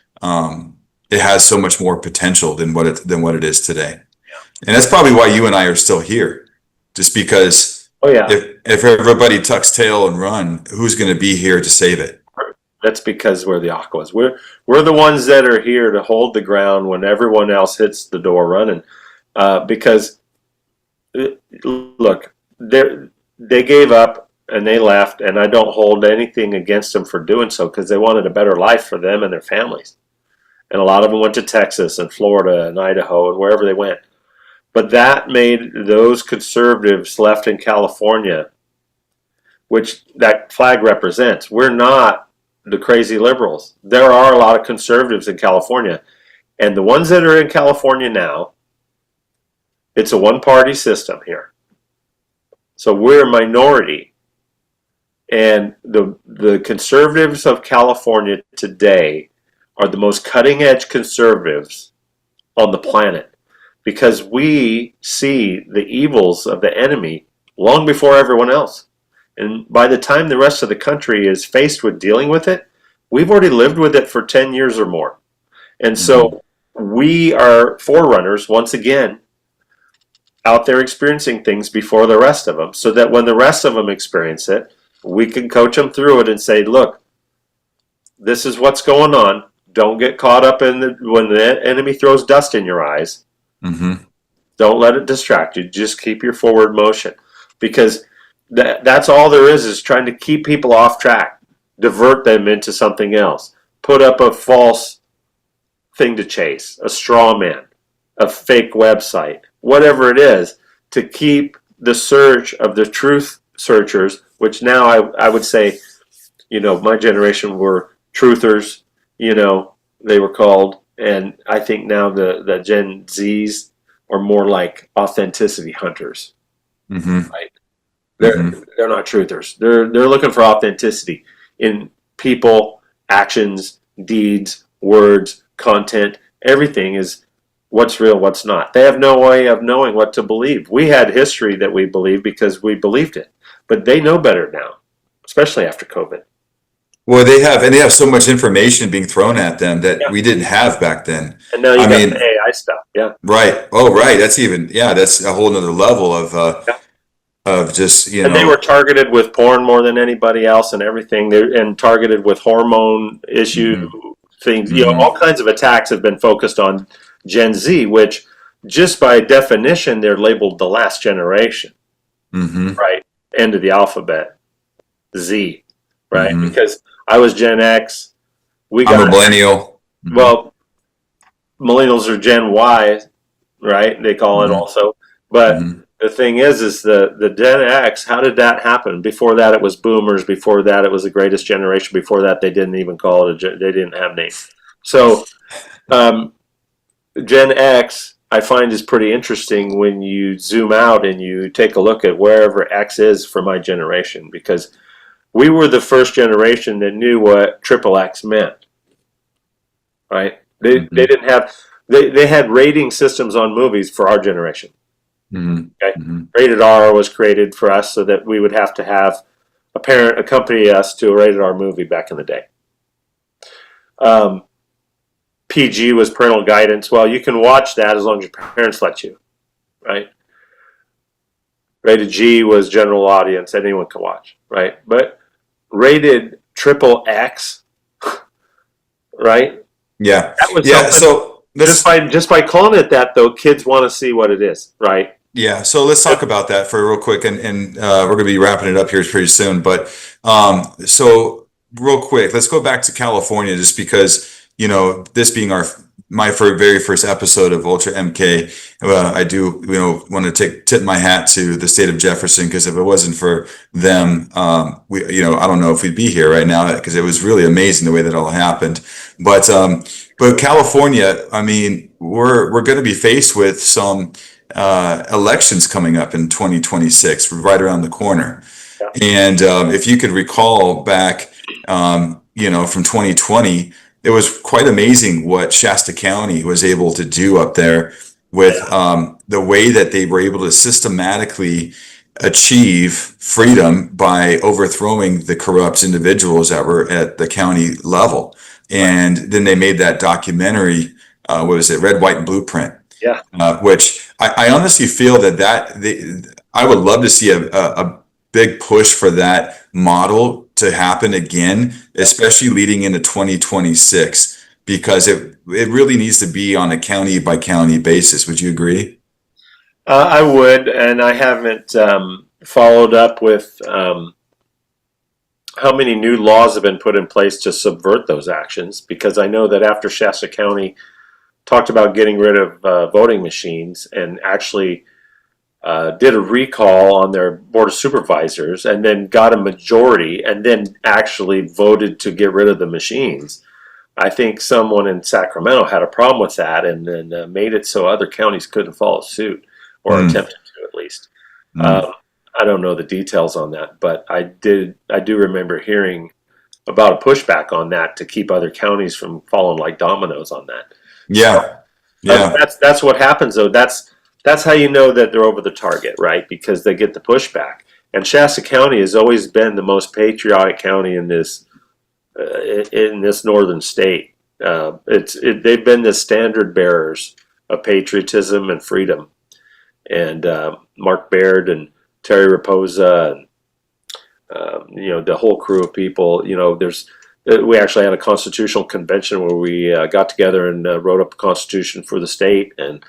it has so much more potential than what it is today. And that's probably why you and I are still here, just because if everybody tucks tail and run, who's going to be here to save it? That's because we're the Aquas. We're the ones that are here to hold the ground when everyone else hits the door running. Because look, they gave up and they left, and I don't hold anything against them for doing so, because they wanted a better life for them and their families. And a lot of them went to Texas and Florida and Idaho and wherever they went. But that made those conservatives left in California, which that flag represents. We're not the crazy liberals. There are a lot of conservatives in California. And the ones that are in California now, it's a one-party system here. So we're a minority. And the conservatives of California today are the most cutting-edge conservatives on the planet, because we see the evils of the enemy long before everyone else. And by the time the rest of the country is faced with dealing with it, we've already lived with it for 10 years or more. And so we are forerunners once again out there experiencing things before the rest of them, so that when the rest of them experience it, we can coach them through it and say, look, this is what's going on. Don't get caught up in when the enemy throws dust in your eyes. Mm-hmm. Don't let it distract you. Just keep your forward motion, because that's all there is trying to keep people off track, divert them into something else, put up a false thing to chase, a straw man, a fake website, whatever it is, to keep the search of the truth searchers, which now I would say, my generation were truthers, they were called. And I think now the Gen Zs are more like authenticity hunters, Mm-hmm. right? They're not truthers. They're looking for authenticity in people, actions, deeds, words, content. Everything is what's real, what's not. They have no way of knowing what to believe. We had history that we believed because we believed it, but they know better now, especially after COVID. Well, they have so much information being thrown at them that Yeah. we didn't have back then. And now you I got mean, the AI stuff. Yeah. right. Oh, right. That's a whole nother level Yeah. of just, And they were targeted with porn more than anybody else and everything. And targeted with hormone issue Mhm. things. Mhm. All kinds of attacks have been focused on Gen Z, which just by definition, they're labeled the last generation, Mhm. right? End of the alphabet, Z, right? Mhm. Because I was Gen X. I'm a millennial. Well, millennials are Gen Y, right? They call it Mhm. also. But Mhm. the thing is the Gen X, how did that happen? Before that, it was boomers. Before that, it was the greatest generation. Before that, they didn't even call it they didn't have names. So, Gen X, I find, is pretty interesting when you zoom out and you take a look at wherever X is for my generation, because we were the first generation that knew what triple X meant, right? They Mhm. didn't have, they had rating systems on movies for our generation. Mhm. Okay, Mhm. rated R was created for us so that we would have to have a parent accompany us to a rated R movie back in the day. PG was parental guidance. Well, you can watch that as long as your parents let you, right? Rated G was general audience, anyone can watch, right? But rated triple X, right? Yeah. That was Yeah. something. So Just by calling it that, though, kids want to see what it is, right? let's talk about that for real quick, and we're going to be wrapping it up here pretty soon. But so real quick, let's go back to California, just because this being my very first episode of Ultra MK. I do want to tip my hat to the state of Jefferson, because if it wasn't for them, we I don't know if we'd be here right now, because it was really amazing the way that all happened. But California, I mean, we're going to be faced with some elections coming up in 2026, right around the corner. Yeah. And if you could recall back, from 2020, it was quite amazing what Shasta County was able to do up there with the way that they were able to systematically achieve freedom by overthrowing the corrupt individuals that were at the county level. And then they made that documentary, what was it, Red, White, and Blueprint? Yeah. Which I honestly feel I would love to see a big push for that model to happen again, especially leading into 2026, because it really needs to be on a county by county basis. Would you agree? I would, and I haven't followed up with how many new laws have been put in place to subvert those actions, because I know that after Shasta County talked about getting rid of voting machines and actually did a recall on their board of supervisors, and then got a majority, and then actually voted to get rid of the machines. I think someone in Sacramento had a problem with that, and then made it so other counties couldn't follow suit, or attempted to, at least. Mm. I don't know the details on that, but I do remember hearing about a pushback on that to keep other counties from falling like dominoes on that. So Yeah. Yeah. that's what happens, though. That's how you know that they're over the target, right? Because they get the pushback. And Shasta County has always been the most patriotic county in this northern state. They've been the standard bearers of patriotism and freedom. And Mark Baird and Terry Raposa and the whole crew of people. We actually had a constitutional convention where we got together and wrote up a constitution for the state, and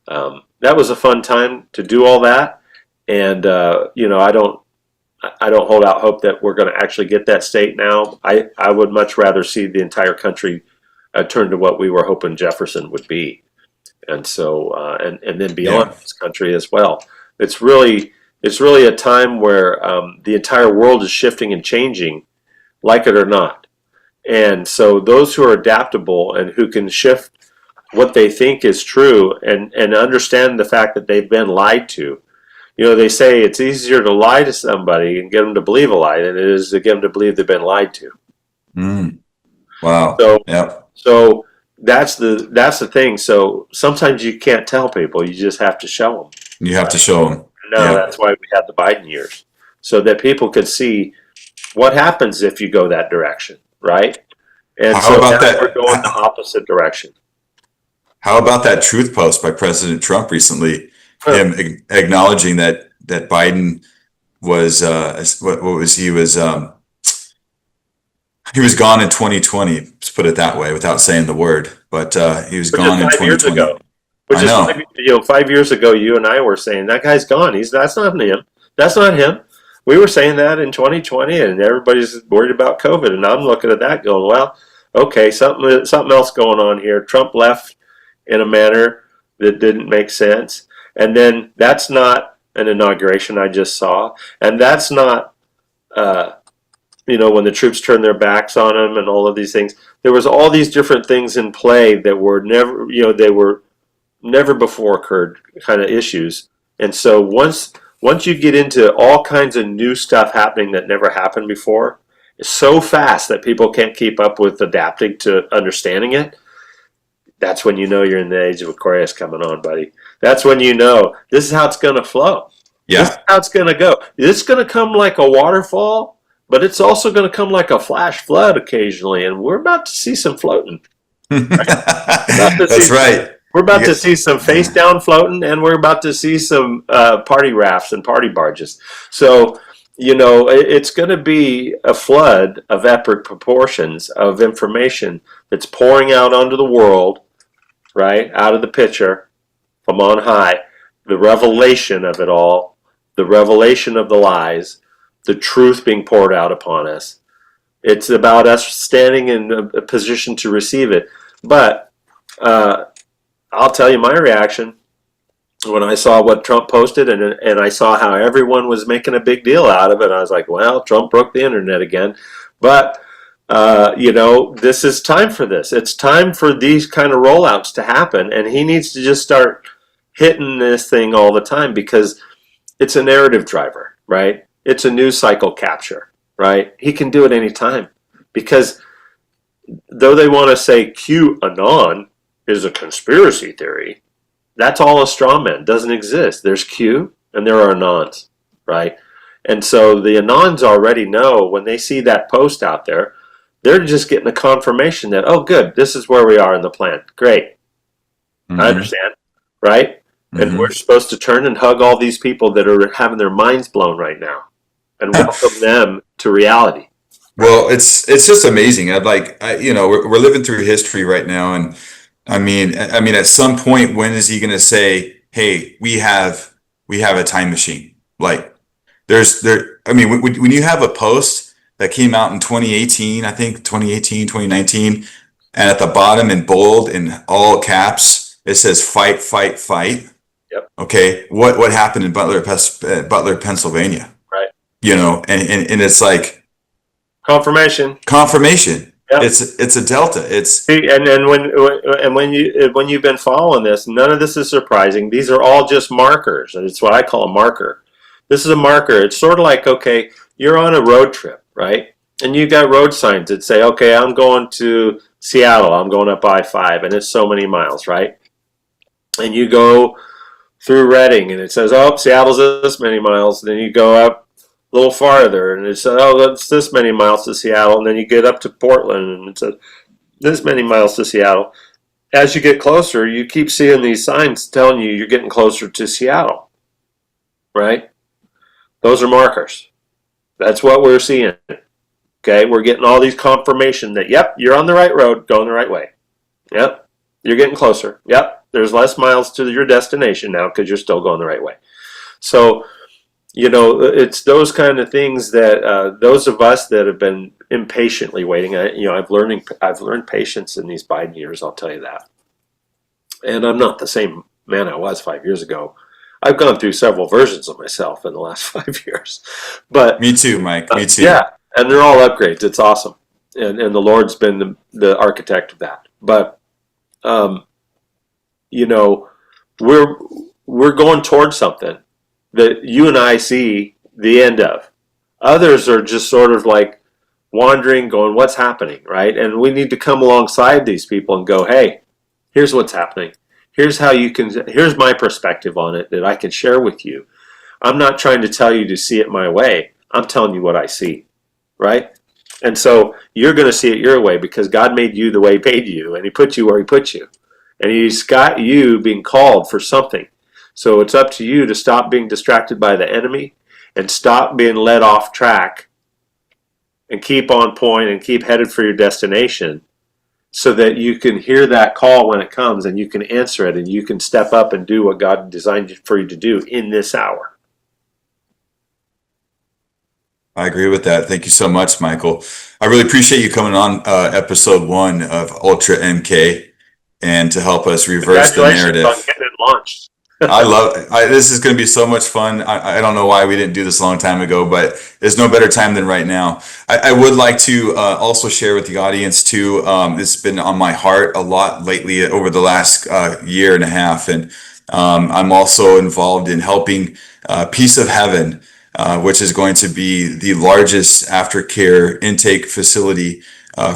that was a fun time to do all that. And I don't hold out hope that we're going to actually get that state now. I would much rather see the entire country turn to what we were hoping Jefferson would be, and so and then beyond this country as well. It's really a time where the entire world is shifting and changing, like it or not. And so those who are adaptable and who can shift what they think is true and understand the fact that they've been lied to. They say it's easier to lie to somebody and get them to believe a lie than it is to get them to believe they've been lied to. Wow. So that's the thing. So sometimes you can't tell people. You just have to show them. You have to show them. No, that's why we had the Biden years, so that people could see what happens if you go that direction, right? And How about that? We're going the opposite direction. How about that truth post by President Trump recently? Him acknowledging that Biden was he was gone in 2020. Let's put it that way, without saying the word. But he was gone in 2020. Years ago. Which is 5 years ago, you and I were saying that guy's gone. That's not him. That's not him. We were saying that in 2020, and everybody's worried about COVID. And I'm looking at that, going, well, okay, something else going on here. Trump left in a manner that didn't make sense. And then that's not an inauguration I just saw. And that's not, when the troops turned their backs on him and all of these things. There was all these different things in play that were never, they were never before occurred kind of issues. And so once you get into all kinds of new stuff happening that never happened before, it's so fast that people can't keep up with adapting to understanding it. That's when you know you're in the age of Aquarius coming on, buddy. That's when you know this is how it's going to flow. Yeah. This is how it's going to go. It's going to come like a waterfall, but it's also going to come like a flash flood occasionally, and we're about to see some floating. That's right. We're about to see some face down floating, and we're about to see some party rafts and party barges. So, it's going to be a flood of epic proportions of information that's pouring out onto the world, right, out of the pitcher from on high. The revelation of it all, the revelation of the lies, the truth being poured out upon us. It's about us standing in a position to receive it. But I'll tell you my reaction when I saw what Trump posted and I saw how everyone was making a big deal out of it. I was like, well, Trump broke the internet again. But, this is time for this. It's time for these kind of rollouts to happen. And he needs to just start hitting this thing all the time because it's a narrative driver, right? It's a news cycle capture, right? He can do it anytime because though they want to say QAnon is a conspiracy theory, that's all a straw man. Doesn't exist. There's Q and there are Anons, right? And so the Anons already know when they see that post out there, they're just getting a confirmation that, oh, good, this is where we are in the plan. Great. Mm-hmm. I understand, right? Mm-hmm. And we're supposed to turn and hug all these people that are having their minds blown right now and welcome them to reality. Well, it's just amazing. We're living through history right now, and I mean, at some point, when is he going to say, "Hey, we have a time machine"? Like, when you have a post that came out in 2018, I think 2019, and at the bottom in bold in all caps it says "fight, fight, fight." Yep. Okay, what happened in Butler, Pennsylvania? Right. And it's like confirmation. Yep. It's a delta. When you've been following this, none of this is surprising. These are all just markers, and it's what I call a marker. This is a marker. It's sort of like, okay, you're on a road trip, right? And you got road signs that say, okay, I'm going to Seattle. I'm going up I-5, and it's so many miles, right? And you go through Reading, and it says, oh, Seattle's this many miles. Then you go up a little farther, and it says, oh, that's this many miles to Seattle. And then you get up to Portland, and it says, this many miles to Seattle. As you get closer, you keep seeing these signs telling you you're getting closer to Seattle, right? Those are markers. That's what we're seeing. Okay, we're getting all these confirmation that, yep, you're on the right road, going the right way. Yep, you're getting closer. Yep, there's less miles to your destination now because you're still going the right way. So, it's those kind of things that those of us that have been impatiently waiting. I've learned patience in these Biden years. I'll tell you that. And I'm not the same man I was 5 years ago. I've gone through several versions of myself in the last 5 years. But Me too, Mike. Me too. yeah, and they're all upgrades. It's awesome, and the Lord's been the architect of that. But you know, we're going towards something that you and I see the end of. Others are just sort of like wandering, going, "What's happening?" Right? And we need to come alongside these people and go, "Hey, here's what's happening. Here's how you can. Here's my perspective on it that I can share with you. I'm not trying to tell you to see it my way. I'm telling you what I see." Right? And so you're going to see it your way because God made you the way He made you, and He put you where He put you. And He's got you being called for something. So it's up to you to stop being distracted by the enemy and stop being led off track and keep on point and keep headed for your destination so that you can hear that call when it comes and you can answer it and you can step up and do what God designed for you to do in this hour. I agree with that. Thank you so much, Michael. I really appreciate you coming on episode 1 of Ultra MK and to help us reverse the Congratulations narrative. on getting it launched. This is going to be so much fun. I don't know why we didn't do this a long time ago, but there's no better time than right now. I would like to also share with the audience too. It's been on my heart a lot lately over the last year and a half. And I'm also involved in helping Peace of Heaven, which is going to be the largest aftercare intake facility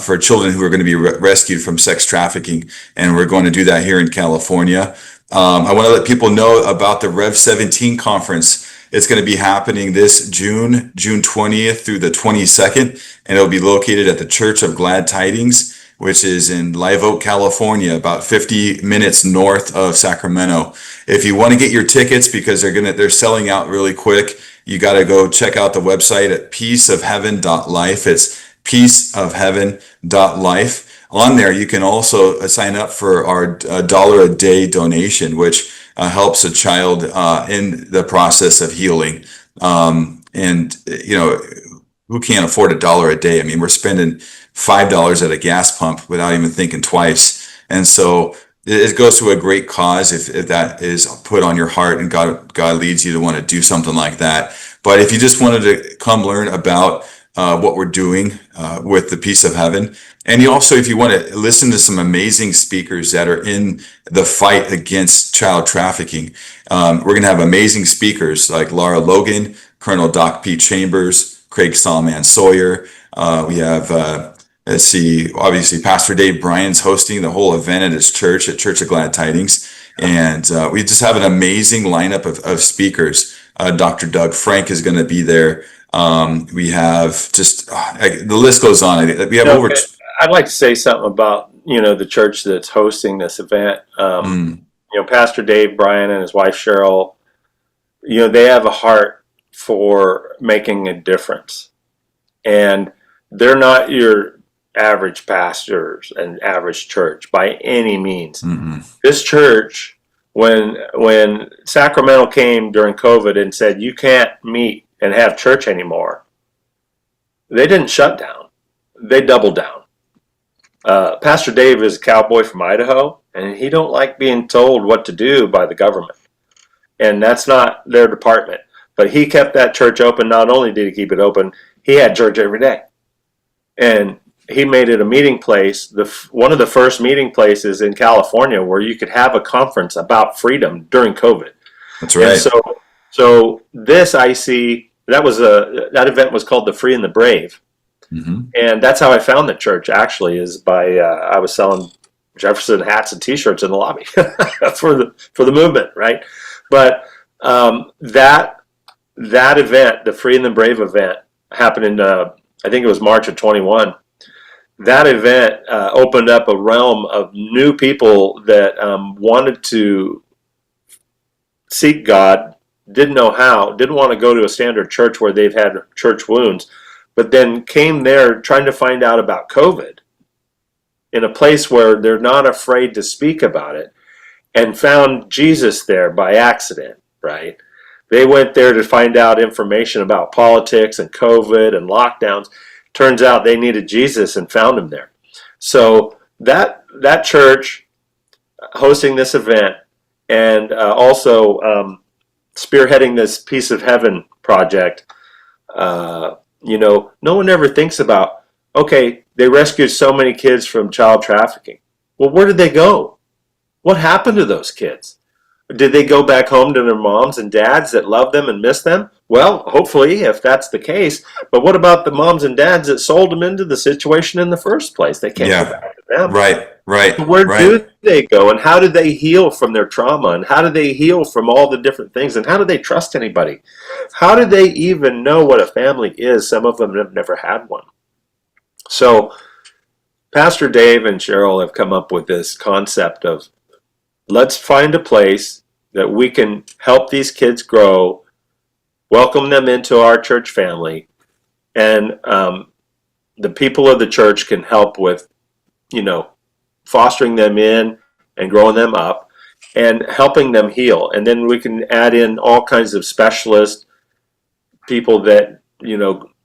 for children who are going to be rescued from sex trafficking. And we're going to do that here in California. I want to let people know about the Rev 17 conference. It's going to be happening this June 20th through the 22nd, and it'll be located at the Church of Glad Tidings, which is in Live Oak, California, about 50 minutes north of Sacramento. If you want to get your tickets, because they're selling out really quick, you got to go check out the website at peaceofheaven.life. It's peaceofheaven.life. On there, you can also sign up for our $1 a day donation, which helps a child in the process of healing. And who can't afford $1 a day? I mean, we're spending $5 at a gas pump without even thinking twice. And so it goes to a great cause if that is put on your heart and God leads you to want to do something like that. But if you just wanted to come learn about what we're doing with the Peace of Heaven, and if you want to listen to some amazing speakers that are in the fight against child trafficking, we're going to have amazing speakers like Laura Logan, Colonel Doc P. Chambers, Craig Solomon Sawyer. We have, obviously Pastor Dave Bryan's hosting the whole event at his church, at Church of Glad Tidings. And we just have an amazing lineup of speakers. Dr. Doug Frank is going to be there. We have just, the list goes on. We have over... I'd like to say something about, the church that's hosting this event. Pastor Dave Bryan and his wife Cheryl, they have a heart for making a difference. And they're not your average pastors and average church by any means. Mm-hmm. This church, when Sacramento came during COVID and said, you can't meet and have church anymore, they didn't shut down. They doubled down. Pastor Dave is a cowboy from Idaho, and he don't like being told what to do by the government. And that's not their department. But he kept that church open. Not only did he keep it open, he had church every day. And he made it a meeting place, one of the first meeting places in California where you could have a conference about freedom during COVID. That's right. And so this I see, that event was called The Free and the Brave. Mm-hmm. And that's how I found the church, actually, is by I was selling Jefferson hats and T-shirts in the lobby for the movement, right? But that event, the Free and the Brave event, happened in I think it was March of 21. that event opened up a realm of new people that wanted to seek God, didn't know how, didn't want to go to a standard church where they've had church wounds, but then came there trying to find out about COVID in a place where they're not afraid to speak about it, and found Jesus there by accident, right? They went there to find out information about politics and COVID and lockdowns. Turns out they needed Jesus and found him there. So that church hosting this event and also spearheading this Piece of Heaven project, no one ever thinks about, okay, they rescued so many kids from child trafficking. Well, where did they go? What happened to those kids? Did they go back home to their moms and dads that love them and miss them? Well, hopefully, if that's the case. But what about the moms and dads that sold them into the situation in the first place? They can't go back to them. Right. So where do they go, and how do they heal from their trauma, and how do they heal from all the different things, and how do they trust anybody? How do they even know what a family is? Some of them have never had one. So Pastor Dave and Cheryl have come up with this concept of, let's find a place that we can help these kids grow, welcome them into our church family, and the people of the church can help with, fostering them in and growing them up and helping them heal. And then we can add in all kinds of specialist people that,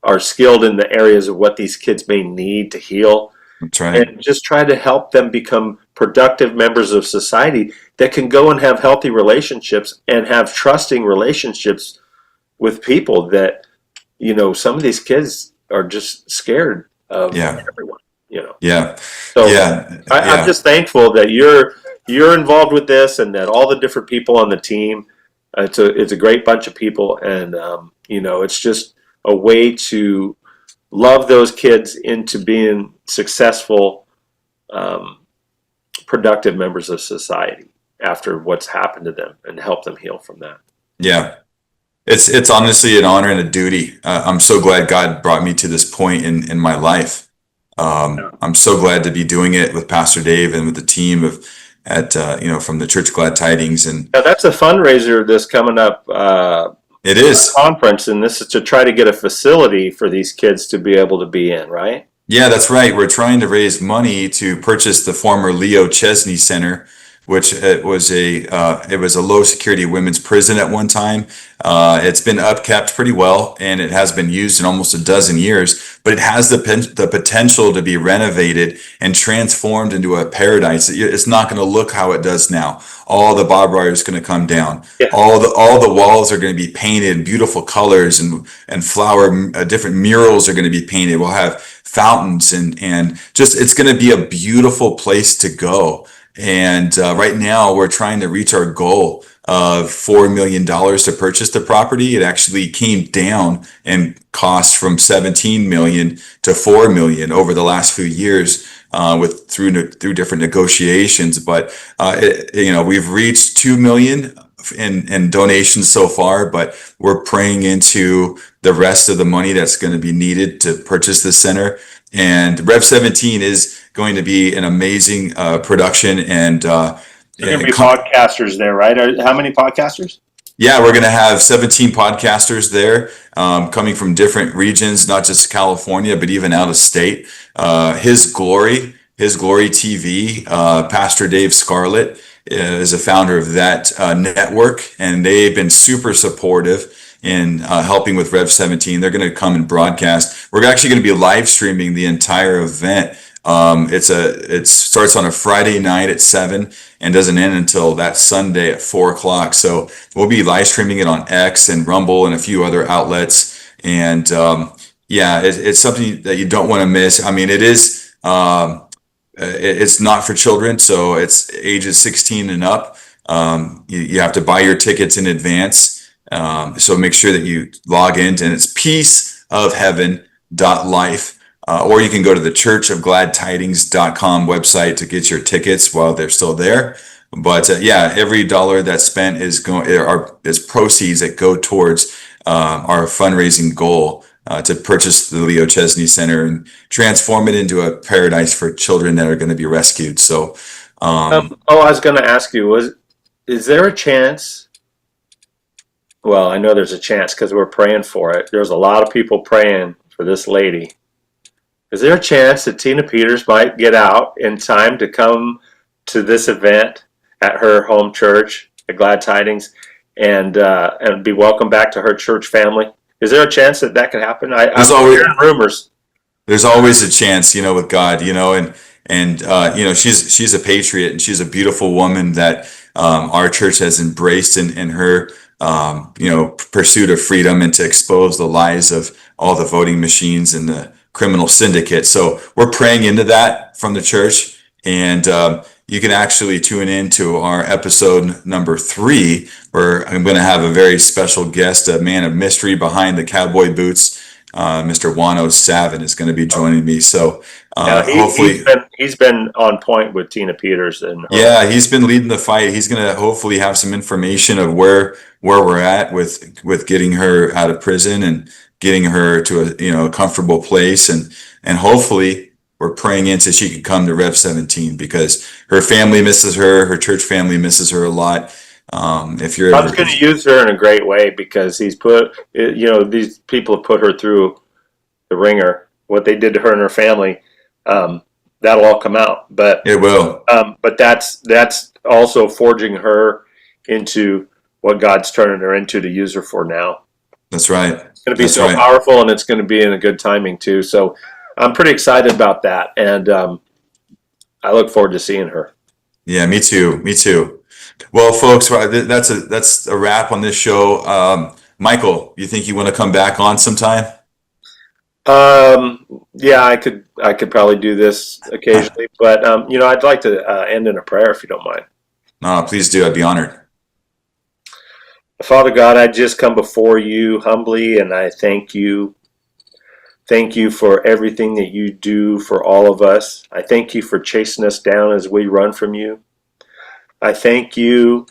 are skilled in the areas of what these kids may need to heal. That's right. And just try to help them become productive members of society that can go and have healthy relationships and have trusting relationships with people that, some of these kids are just scared of everyone, Yeah. So Yeah. I'm just thankful that you're involved with this, and that all the different people on the team, it's a great bunch of people, and it's just a way to love those kids into being successful, productive members of society after what's happened to them, and help them heal from that. Yeah. It's honestly an honor and a duty. I'm so glad God brought me to this point in my life. I'm so glad to be doing it with Pastor Dave and with the team from the Church Glad Tidings. And now that's a fundraiser that's coming up. It is conference, and this is to try to get a facility for these kids to be able to be in, right? Yeah, that's right. We're trying to raise money to purchase the former Leo Chesney Center, which it was a low security women's prison at one time. It's been upkept pretty well, and it has been used in almost a dozen years, but it has the potential to be renovated and transformed into a paradise. It's not going to look how it does now. All the barbed wire is going to come down. Yeah. All the walls are going to be painted beautiful colors, and different murals are going to be painted. We'll have fountains and just, it's going to be a beautiful place to go. And right now we're trying to reach our goal of $4 million to purchase the property. It actually came down in cost from 17 million to 4 million over the last few years through different negotiations. But we've reached 2 million in donations so far, but we're praying into the rest of the money that's going to be needed to purchase this center. And Rev 17 is going to be an amazing production, and There are going to be podcasters there, right? How many podcasters? Yeah, we're going to have 17 podcasters there, coming from different regions, not just California, but even out of state. His Glory TV, Pastor Dave Scarlett is a founder of that network, and they've been super supportive in helping with Rev 17. They're going to come and broadcast. We're actually going to be live streaming the entire event. It starts on a Friday night at 7 and doesn't end until that Sunday at 4 o'clock. So we'll be live streaming it on X and Rumble and a few other outlets. And it's something that you don't want to miss. I mean, it is. It's not for children, so it's ages 16 and up. You have to buy your tickets in advance. So make sure that you log in, and it's peaceofheaven.life. Or you can go to the churchofgladtidings.com website to get your tickets while they're still there. But every dollar that's spent is proceeds that go towards our fundraising goal to purchase the Leo Chesney Center and transform it into a paradise for children that are going to be rescued. So, I was going to ask you, is there a chance? Well, I know there's a chance because we're praying for it. There's a lot of people praying for this lady. Is there a chance that Tina Peters might get out in time to come to this event at her home church at Glad Tidings and be welcomed back to her church family? Is there a chance that that could happen? I'm hearing rumors. There's always a chance, with God, and she's a patriot, and she's a beautiful woman that our church has embraced in her pursuit of freedom and to expose the lies of all the voting machines and the criminal syndicate. So we're praying into that from the church, and you can actually tune in to our episode number 3, where I'm going to have a very special guest, a man of mystery behind the cowboy boots. Mr. Wano Savin is going to be joining me. So hopefully he's been on point with Tina Peters, and he's been leading the fight. He's going to hopefully have some information of where we're at with getting her out of prison and getting her to a comfortable place, and hopefully we're praying in so she can come to Rev 17, because her family misses her church family misses her a lot. If you're God's going to use her in a great way, because he's these people have put her through the ringer. What they did to her and her family, that'll all come out. But it will. But that's also forging her into what God's turning her into to use her for now. That's right. It's going to be powerful, and it's going to be in a good timing too. So I'm pretty excited about that, and I look forward to seeing her. Yeah, me too. Me too. Well, folks, that's a wrap on this show. Michael, you think you want to come back on sometime? Yeah, I could probably do this occasionally, but I'd like to end in a prayer if you don't mind. No, please do. I'd be honored. Father God, I just come before you humbly, and I thank you. Thank you for everything that you do for all of us. I thank you for chasing us down as we run from you. I thank you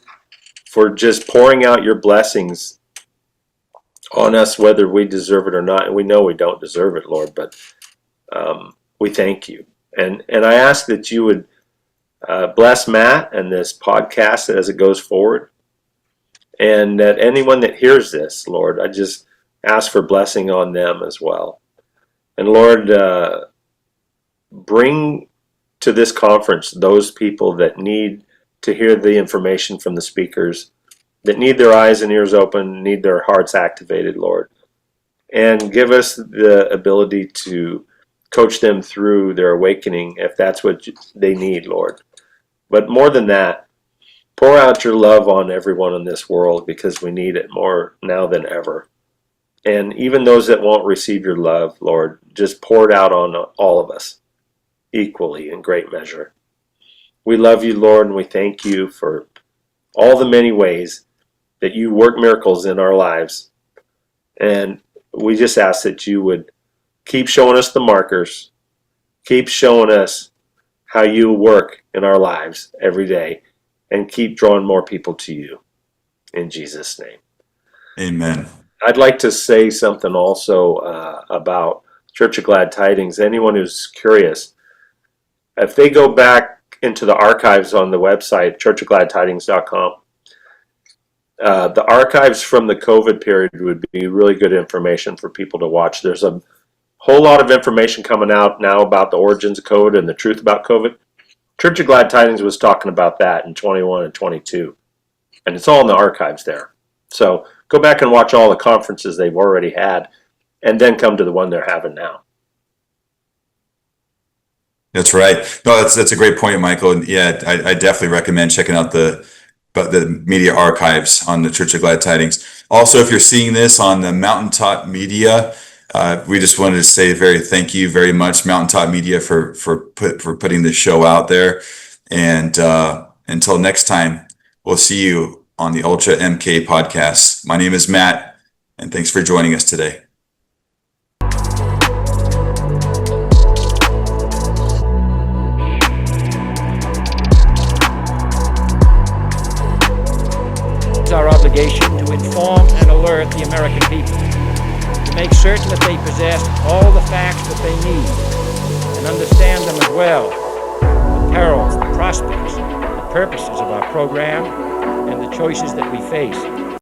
for just pouring out your blessings on us, whether we deserve it or not. And we know we don't deserve it, Lord, but we thank you. And I ask that you would bless Matt and this podcast as it goes forward. And that anyone that hears this, Lord, I just ask for blessing on them as well. And Lord, bring to this conference those people that need to hear the information from the speakers, that need their eyes and ears open, need their hearts activated, Lord. And give us the ability to coach them through their awakening if that's what they need, Lord. But more than that, pour out your love on everyone in this world, because we need it more now than ever. And even those that won't receive your love, Lord, just pour it out on all of us equally in great measure. We love you, Lord, and we thank you for all the many ways that you work miracles in our lives. And we just ask that you would keep showing us the markers, keep showing us how you work in our lives every day, and keep drawing more people to you. In Jesus' name. Amen. I'd like to say something also about Church of Glad Tidings. Anyone who's curious, if they go back into the archives on the website, churchofgladtidings.com, the archives from the COVID period would be really good information for people to watch. There's a whole lot of information coming out now about the origins of COVID and the truth about COVID. Church of Glad Tidings was talking about that in 21 and 22, and it's all in the archives there. So go back and watch all the conferences they've already had, and then come to the one they're having now. That's right. No, that's a great point, Michael. And yeah, I definitely recommend checking out the media archives on the Church of Glad Tidings. Also, if you're seeing this on the Mountaintop Media, we just wanted to say thank you very much, Mountaintop Media, for putting this show out there. And until next time, we'll see you on the Ultra MK podcast. My name is Matt, and thanks for joining us today. It's our obligation to inform and alert the American people to make certain that they possess all the facts that they need and understand them as well, the perils, the prospects, the purposes of our program, and the choices that we face.